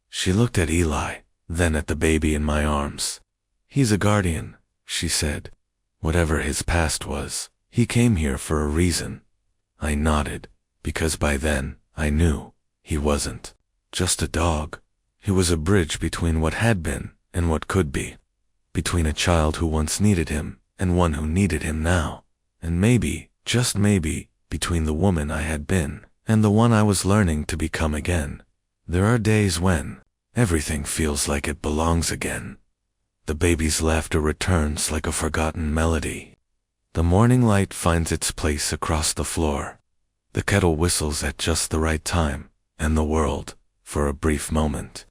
She looked at Eli, then at the baby in my arms. "He's a guardian," she said. "Whatever his past was, he came here for a reason." I nodded, because by then, I knew he wasn't just a dog. He was a bridge between what had been and what could be. Between a child who once needed him and one who needed him now. And maybe, just maybe, between the woman I had been and the one I was learning to become again. There are days when everything feels like it belongs again. The baby's laughter returns like a forgotten melody. The morning light finds its place across the floor. The kettle whistles at just the right time, and the world, for a brief moment,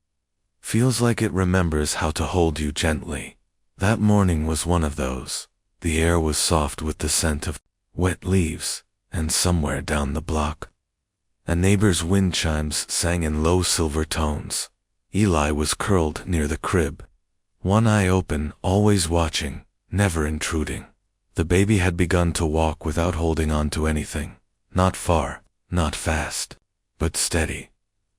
feels like it remembers how to hold you gently. That morning was one of those. The air was soft with the scent of wet leaves, and somewhere down the block, a neighbor's wind chimes sang in low silver tones. Eli was curled near the crib, one eye open, always watching, never intruding. The baby had begun to walk without holding on to anything. Not far, not fast, but steady.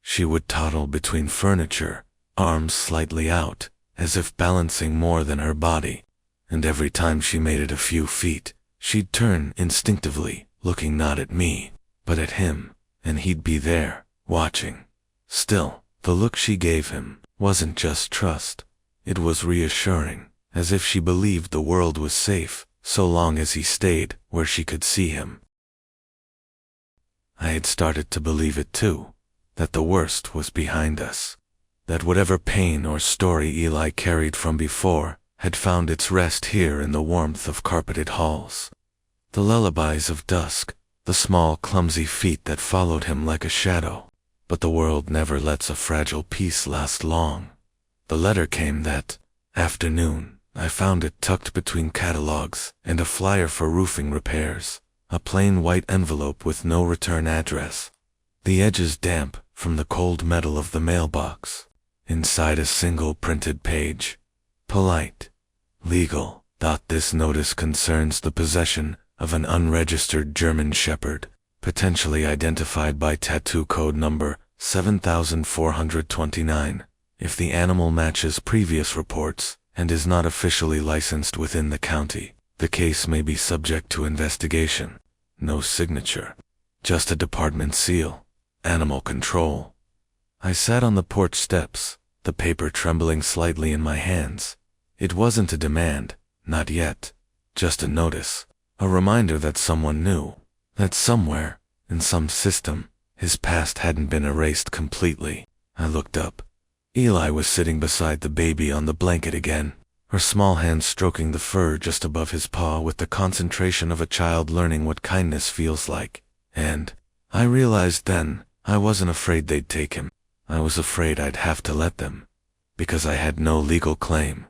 She would toddle between furniture, arms slightly out, as if balancing more than her body. And every time she made it a few feet, she'd turn instinctively, looking not at me, but at him, and he'd be there, watching. Still, the look she gave him wasn't just trust. It was reassuring, as if she believed the world was safe, so long as he stayed where she could see him. I had started to believe it too, that the worst was behind us, that whatever pain or story Eli carried from before had found its rest here in the warmth of carpeted halls. The lullabies of dusk, the small clumsy feet that followed him like a shadow. But the world never lets a fragile peace last long. The letter came that afternoon. I found it tucked between catalogs and a flyer for roofing repairs, a plain white envelope with no return address. The edges damp from the cold metal of the mailbox. Inside a single printed page. Polite. Legal. This notice concerns the possession of an unregistered German Shepherd, potentially identified by tattoo code number 7429. If the animal matches previous reports and is not officially licensed within the county, the case may be subject to investigation. No signature. Just a department seal. Animal control. I sat on the porch steps, the paper trembling slightly in my hands. It wasn't a demand, not yet. Just a notice. A reminder that someone knew. That somewhere, in some system, his past hadn't been erased completely. I looked up. Eli was sitting beside the baby on the blanket again, her small hand stroking the fur just above his paw with the concentration of a child learning what kindness feels like. And I realized then, I wasn't afraid they'd take him. I was afraid I'd have to let them. Because I had no legal claim.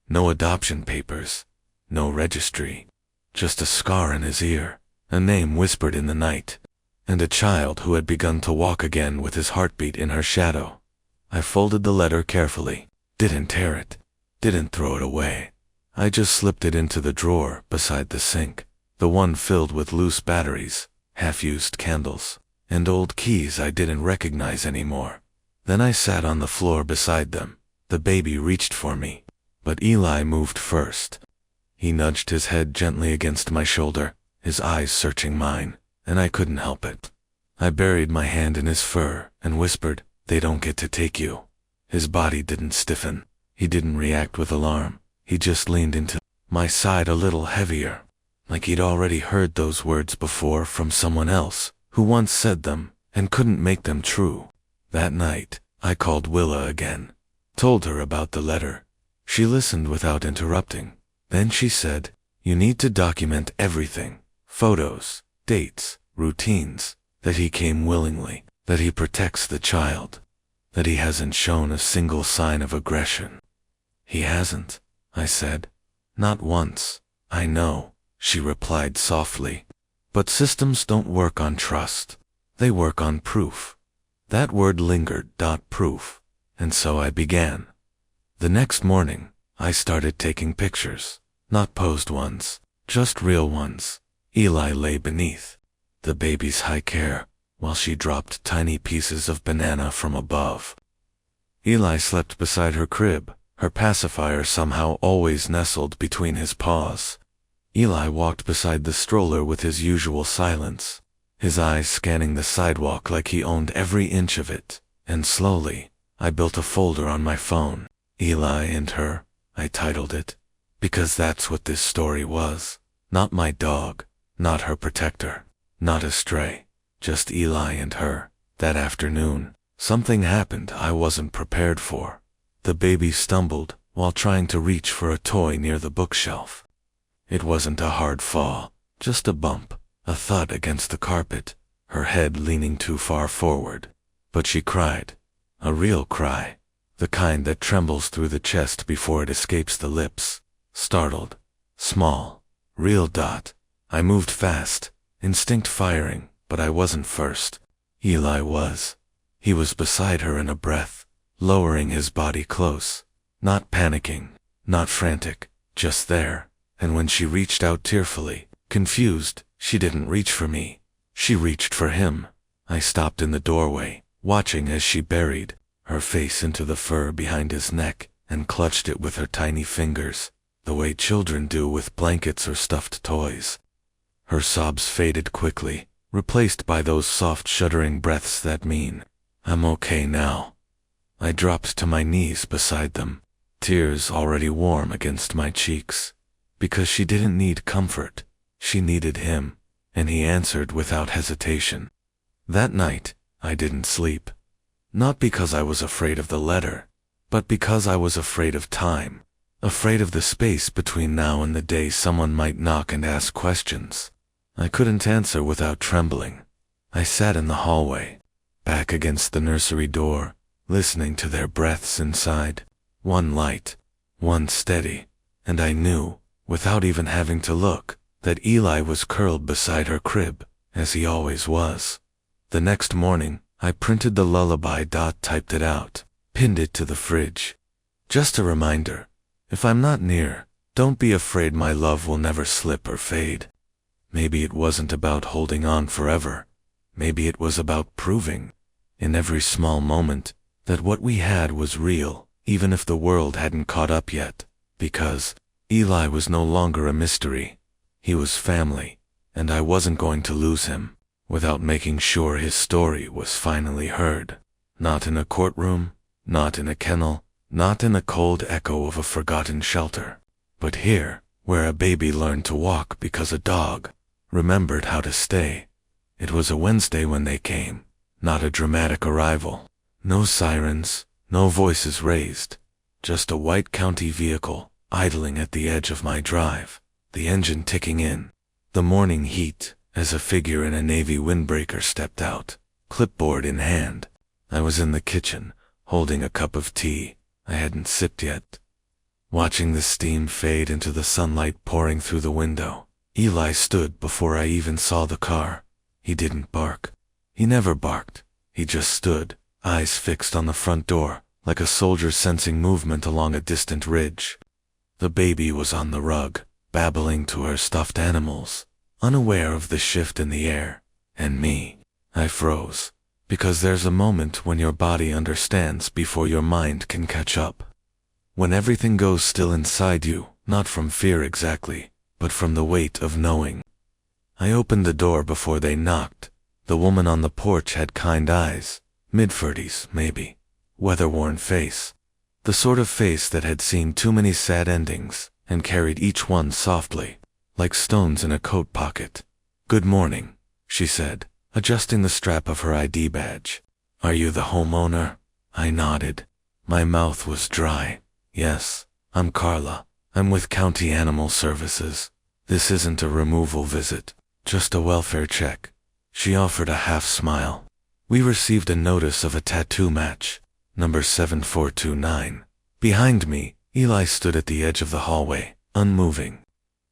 No adoption papers. No registry. Just a scar in his ear, a name whispered in the night, and a child who had begun to walk again with his heartbeat in her shadow. I folded the letter carefully, didn't tear it, didn't throw it away. I just slipped it into the drawer beside the sink, the one filled with loose batteries, half-used candles, and old keys I didn't recognize anymore. Then I sat on the floor beside them. The baby reached for me, but Eli moved first. He nudged his head gently against my shoulder, his eyes searching mine, and I couldn't help it. I buried my hand in his fur and whispered, "They don't get to take you." His body didn't stiffen. He didn't react with alarm. He just leaned into my side a little heavier, like he'd already heard those words before from someone else who once said them and couldn't make them true. That night, I called Willa again, told her about the letter. She listened without interrupting. Then she said, "You need to document everything. Photos, dates, routines, that he came willingly, that he protects the child, that he hasn't shown a single sign of aggression. He hasn't, I said. Not once. I know, she replied softly. But systems don't work on trust. They work on proof. That word lingered. Proof. And so I began. The next morning, I started taking pictures. Not posed ones, just real ones. Eli lay beneath the baby's high care while she dropped tiny pieces of banana from above. Eli slept beside her crib, her pacifier somehow always nestled between his paws. Eli walked beside the stroller with his usual silence, his eyes scanning the sidewalk like he owned every inch of it, and slowly, I built a folder on my phone. Eli and Her, I titled it, because that's what this story was. Not my dog, not her protector, not a stray, just Eli and Her. That afternoon, something happened I wasn't prepared for. The baby stumbled while trying to reach for a toy near the bookshelf. It wasn't a hard fall, just a bump, a thud against the carpet, her head leaning too far forward. But she cried. A real cry. The kind that trembles through the chest before it escapes the lips. Startled. Small. Real. I moved fast, instinct firing, but I wasn't first. Eli was. He was beside her in a breath, lowering his body close. Not panicking, not frantic, just there. And when she reached out tearfully, confused, she didn't reach for me. She reached for him. I stopped in the doorway, watching as she buried her face into the fur behind his neck and clutched it with her tiny fingers, the way children do with blankets or stuffed toys. Her sobs faded quickly, replaced by those soft shuddering breaths that mean, I'm okay now. I dropped to my knees beside them, tears already warm against my cheeks. Because she didn't need comfort, she needed him, and he answered without hesitation. That night, I didn't sleep. Not because I was afraid of the letter, but because I was afraid of time, afraid of the space between now and the day someone might knock and ask questions. I couldn't answer without trembling. I sat in the hallway, back against the nursery door, listening to their breaths inside, one light, one steady, and I knew, without even having to look, that Eli was curled beside her crib, as he always was. The next morning, I printed the lullaby. Typed it out, pinned it to the fridge. Just a reminder, if I'm not near, don't be afraid my love will never slip or fade. Maybe it wasn't about holding on forever. Maybe it was about proving, in every small moment, that what we had was real, even if the world hadn't caught up yet, because Eli was no longer a mystery. He was family, and I wasn't going to lose him without making sure his story was finally heard. Not in a courtroom, not in a kennel, not in the cold echo of a forgotten shelter, but here, where a baby learned to walk because a dog remembered how to stay. It was a Wednesday when they came, not a dramatic arrival. No sirens, no voices raised, just a white county vehicle idling at the edge of my drive, the engine ticking in, the morning heat, as a figure in a navy windbreaker stepped out, clipboard in hand. I was in the kitchen, holding a cup of tea I hadn't sipped yet, watching the steam fade into the sunlight pouring through the window. Eli stood before I even saw the car. He didn't bark. He never barked. He just stood, eyes fixed on the front door, like a soldier sensing movement along a distant ridge. The baby was on the rug, babbling to her stuffed animals, unaware of the shift in the air. And me, I froze, because there's a moment when your body understands before your mind can catch up. When everything goes still inside you, not from fear exactly, but from the weight of knowing. I opened the door before they knocked. The woman on the porch had kind eyes, mid-40s maybe, weather-worn face, the sort of face that had seen too many sad endings and carried each one softly, like stones in a coat pocket. "Good morning," she said, adjusting the strap of her ID badge. "Are you the homeowner?" I nodded. My mouth was dry. "Yes, I'm Carla. I'm with County Animal Services. This isn't a removal visit, just a welfare check." She offered a half smile. We received a notice of a tattoo match, number 7429. Behind me, Eli stood at the edge of the hallway, unmoving.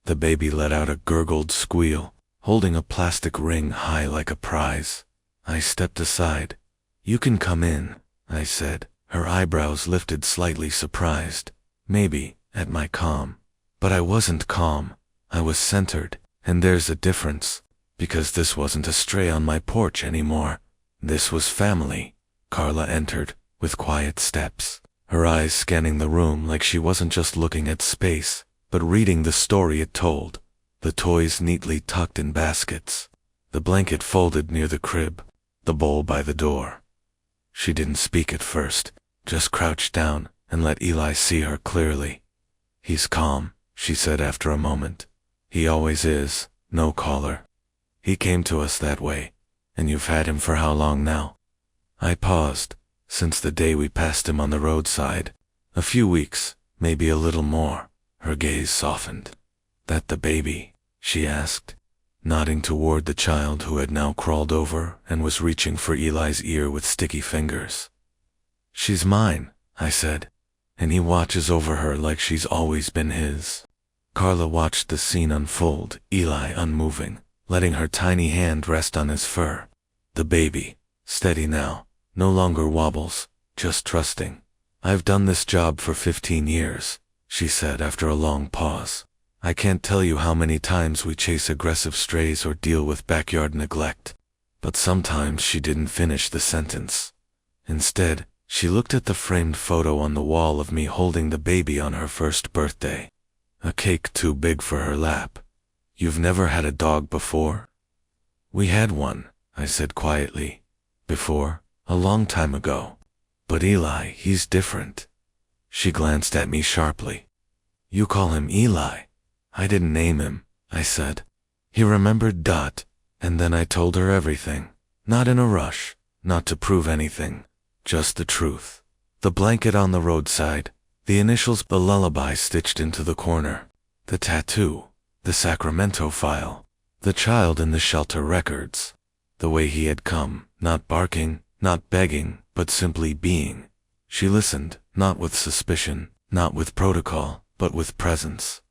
The baby let out a gurgled squeal, holding a plastic ring high like a prize. I stepped aside. "You can come in," I said. Her eyebrows lifted, slightly surprised, maybe, at my calm. But I wasn't calm. I was centered, and there's a difference, because this wasn't a stray on my porch anymore. This was family. Carla entered, with quiet steps, her eyes scanning the room like she wasn't just looking at space, but reading the story it told. The toys neatly tucked in baskets, the blanket folded near the crib, the bowl by the door. She didn't speak at first, just crouched down and let Eli see her clearly. "He's calm," she said after a moment. "He always is, no caller. He came to us that way, and you've had him for how long now?" I paused. "Since the day we passed him on the roadside. A few weeks, maybe a little more." Her gaze softened. "That the baby?" she asked, nodding toward the child who had now crawled over and was reaching for Eli's ear with sticky fingers. "She's mine," I said, "and he watches over her like she's always been his." Carla watched the scene unfold, Eli unmoving, letting her tiny hand rest on his fur. The baby, steady now, no longer wobbles, just trusting. "I've done this job for 15 years, she said after a long pause. "I can't tell you how many times we chase aggressive strays or deal with backyard neglect." But sometimes she didn't finish the sentence. Instead, she looked at the framed photo on the wall of me holding the baby on her first birthday. A cake too big for her lap. "You've never had a dog before?" "We had one," I said quietly. "Before, a long time ago. But Eli, he's different." She glanced at me sharply. "You call him Eli?" "I didn't name him," I said. He remembered Dot, and then I told her everything. Not in a rush, not to prove anything, just the truth. The blanket on the roadside, the initials, the lullaby stitched into the corner, the tattoo, the Sacramento file, the child in the shelter records. The way he had come, not barking, not begging, but simply being. She listened, not with suspicion, not with protocol, but with presence.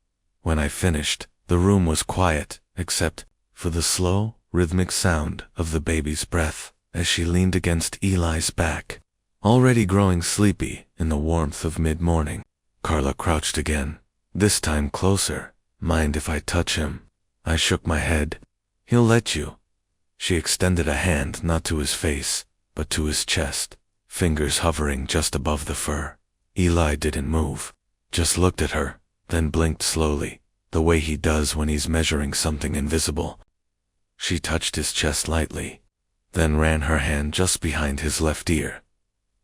When I finished, the room was quiet, except for the slow, rhythmic sound of the baby's breath as she leaned against Eli's back, already growing sleepy in the warmth of mid-morning. Carla crouched again, this time closer. "Mind if I touch him?" I shook my head. "He'll let you." She extended a hand not to his face, but to his chest, fingers hovering just above the fur. Eli didn't move, just looked at her, then blinked slowly, the way he does when he's measuring something invisible. She touched his chest lightly, then ran her hand just behind his left ear.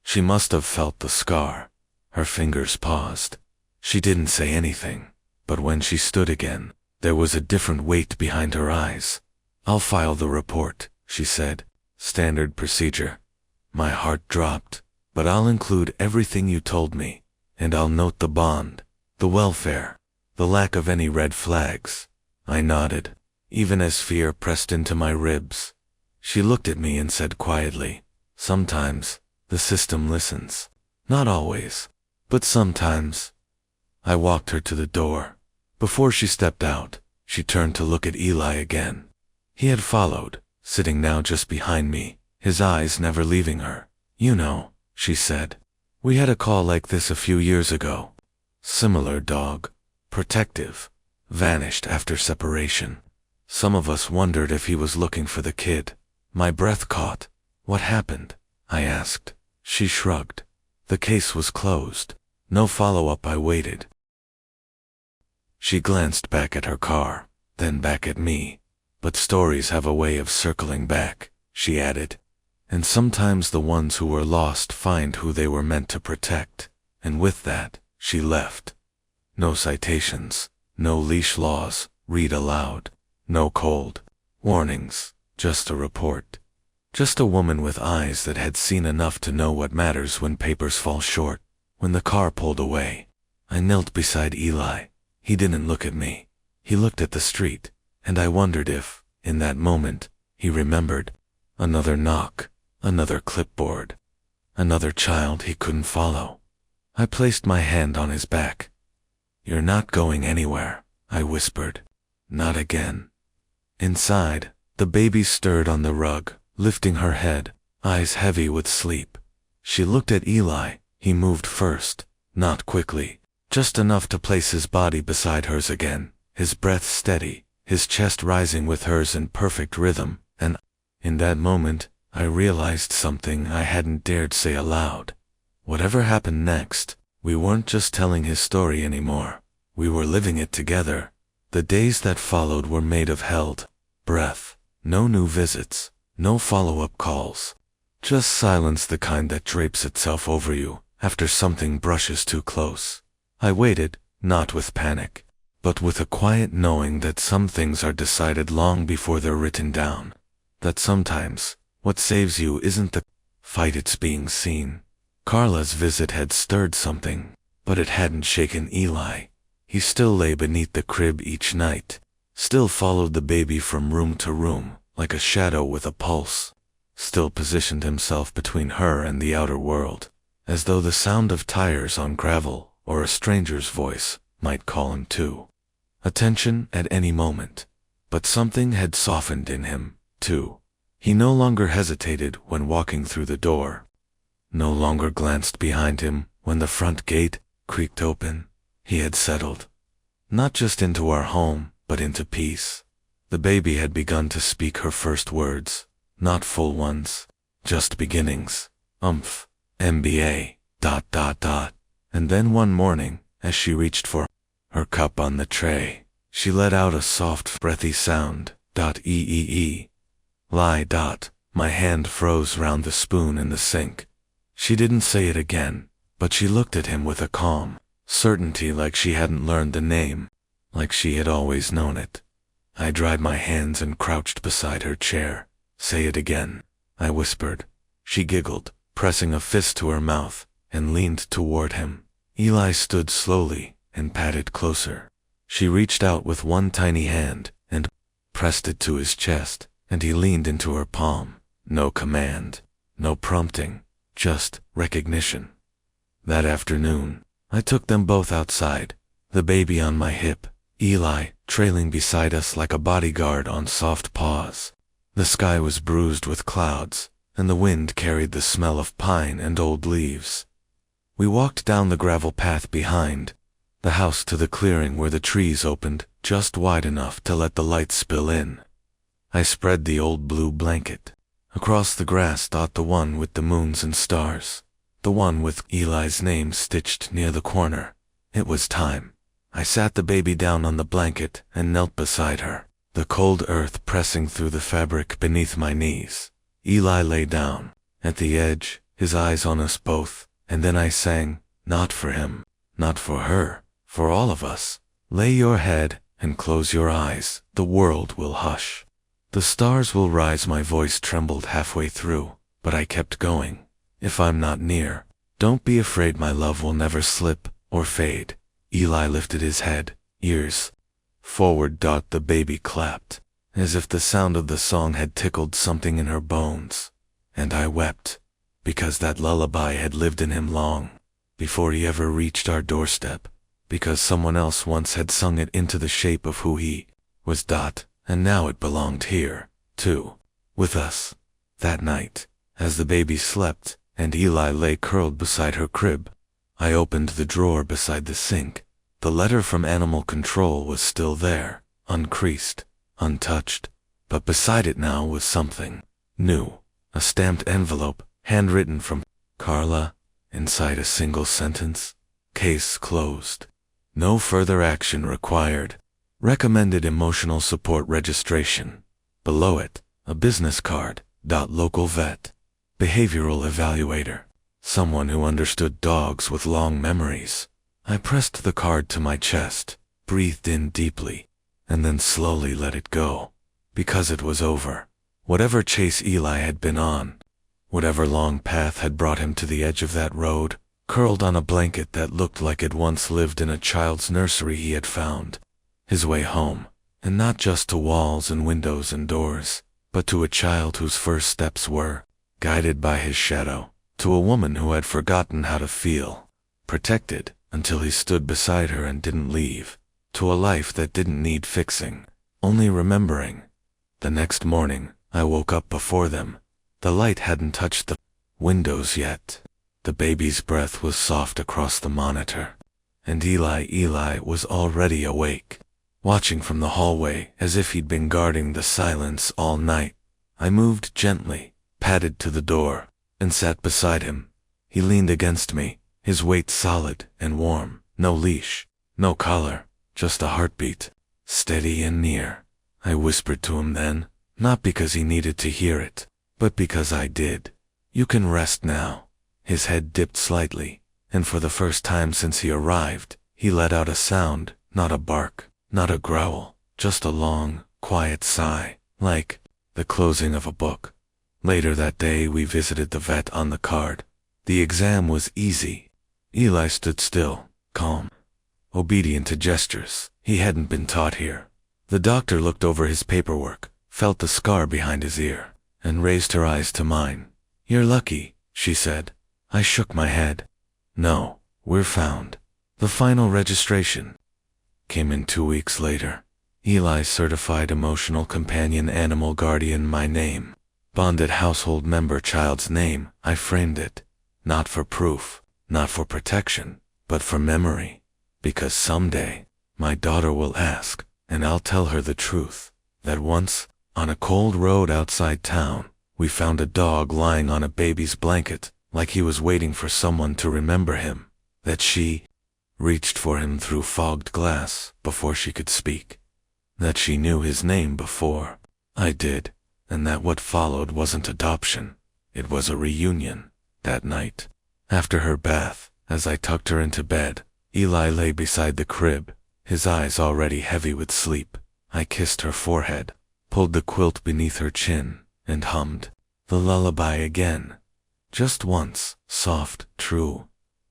She must have felt the scar. Her fingers paused. She didn't say anything, but when she stood again, there was a different weight behind her eyes. "I'll file the report," she said. "Standard procedure." My heart dropped. "But I'll include everything you told me, and I'll note the bond, the welfare, the lack of any red flags." I nodded, even as fear pressed into my ribs. She looked at me and said quietly, "Sometimes, the system listens. Not always, but sometimes." I walked her to the door. Before she stepped out, she turned to look at Eli again. He had followed, sitting now just behind me, his eyes never leaving her. "You know," she said, "we had a call like this a few years ago. Similar dog, protective, vanished after separation. Some of us wondered if he was looking for the kid." My breath caught. "What happened?" I asked. She shrugged. "The case was closed. No follow-up." I waited. She glanced back at her car, then back at me. "But stories have a way of circling back," she added. "And sometimes the ones who were lost find who they were meant to protect." And with that, she left. No citations, no leash laws, read aloud, no cold warnings, just a report. Just a woman with eyes that had seen enough to know what matters when papers fall short. When the car pulled away, I knelt beside Eli. He didn't look at me. He looked at the street, and I wondered if, in that moment, He remembered. Another knock, another clipboard, another child he couldn't follow. I placed my hand on his back. "You're not going anywhere," I whispered. "Not again." Inside, the baby stirred on the rug, lifting her head, eyes heavy with sleep. She looked at Eli. He moved first, not quickly, just enough to place his body beside hers again, his breath steady, his chest rising with hers in perfect rhythm, and in that moment, I realized something I hadn't dared say aloud. Whatever happened next, we weren't just telling his story anymore. We were living it together. The days that followed were made of held breath, no new visits, no follow-up calls. Just silence, the kind that drapes itself over you after something brushes too close. I waited, not with panic, but with a quiet knowing that some things are decided long before they're written down. That sometimes, what saves you isn't the fight, it's being seen. Carla's visit had stirred something, but it hadn't shaken Eli. He still lay beneath the crib each night, still followed the baby from room to room, like a shadow with a pulse, still positioned himself between her and the outer world, as though the sound of tires on gravel or a stranger's voice might call him to attention at any moment. But something had softened in him, too. He no longer hesitated when walking through the door, no longer glanced behind him when the front gate creaked open. He had settled, not just into our home, but into peace. The baby had begun to speak her first words, not full ones, just beginnings. MBA, ... And then one morning, as she reached for her cup on the tray, she let out a soft, breathy sound. Lie. My hand froze round the spoon in the sink. She didn't say it again, but she looked at him with a calm certainty, like she hadn't learned the name, like she had always known it. I dried my hands and crouched beside her chair. "Say it again," I whispered. She giggled, pressing a fist to her mouth, and leaned toward him. Eli stood slowly and patted closer. She reached out with one tiny hand and pressed it to his chest, and he leaned into her palm. No command, no prompting, just recognition. That afternoon, I took them both outside, the baby on my hip, Eli trailing beside us like a bodyguard on soft paws. The sky was bruised with clouds, and the wind carried the smell of pine and old leaves. We walked down the gravel path behind the house to the clearing where the trees opened just wide enough to let the light spill in. I spread the old blue blanket. Across the grass, the one with the moons and stars, the one with Eli's name stitched near the corner. It was time. I sat the baby down on the blanket and knelt beside her, the cold earth pressing through the fabric beneath my knees. Eli lay down at the edge, his eyes on us both, and then I sang, not for him, not for her, for all of us. Lay your head and close your eyes, the world will hush. The stars will rise. My voice trembled halfway through, but I kept going. If I'm not near, don't be afraid, my love will never slip or fade. Eli lifted his head, ears forward. The baby clapped, as if the sound of the song had tickled something in her bones. And I wept, because that lullaby had lived in him long before he ever reached our doorstep, because someone else once had sung it into the shape of who he was. And now it belonged here, too, with us. That night, as the baby slept and Eli lay curled beside her crib, I opened the drawer beside the sink. The letter from Animal Control was still there, uncreased, untouched, but beside it now was something new. A stamped envelope, handwritten from Carla, inside a single sentence. Case closed. No further action required. Recommended emotional support registration. Below it, a business card. Local vet. Behavioral evaluator. Someone who understood dogs with long memories. I pressed the card to my chest, breathed in deeply, and then slowly let it go. Because it was over. Whatever chase Eli had been on, whatever long path had brought him to the edge of that road, curled on a blanket that looked like it once lived in a child's nursery, he had found his way home, and not just to walls and windows and doors, but to a child whose first steps were guided by his shadow, to a woman who had forgotten how to feel protected until he stood beside her and didn't leave, to a life that didn't need fixing, only remembering. The next morning, I woke up before them. The light hadn't touched the windows yet. The baby's breath was soft across the monitor, and Eli was already awake, watching from the hallway as if he'd been guarding the silence all night. I moved gently, padded to the door, and sat beside him. He leaned against me, his weight solid and warm, no leash, no collar, just a heartbeat, steady and near. I whispered to him then, not because he needed to hear it, but because I did. "You can rest now." His head dipped slightly, and for the first time since he arrived, he let out a sound, not a bark, not a growl, just a long, quiet sigh, like the closing of a book. Later that day we visited the vet on the card. The exam was easy. Eli stood still, calm, obedient to gestures he hadn't been taught here. The doctor looked over his paperwork, felt the scar behind his ear, and raised her eyes to mine. "You're lucky," she said. I shook my head. "No, we're found." The final registration came in 2 weeks later. Eli certified emotional companion animal guardian, my name. Bonded household member, child's name. I framed it. Not for proof, not for protection, but for memory. Because someday, my daughter will ask, and I'll tell her the truth, that once, on a cold road outside town, we found a dog lying on a baby's blanket, like he was waiting for someone to remember him. That she reached for him through fogged glass before she could speak. That she knew his name before I did, and that what followed wasn't adoption. It was a reunion. That night, after her bath, as I tucked her into bed, Eli lay beside the crib, his eyes already heavy with sleep. I kissed her forehead, pulled the quilt beneath her chin, and hummed the lullaby again. Just once, soft, true.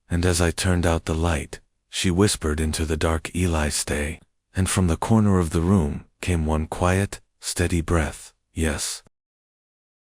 And as I turned out the light, she whispered into the dark, "Eli, stay." And from the corner of the room came one quiet, steady breath. "Yes,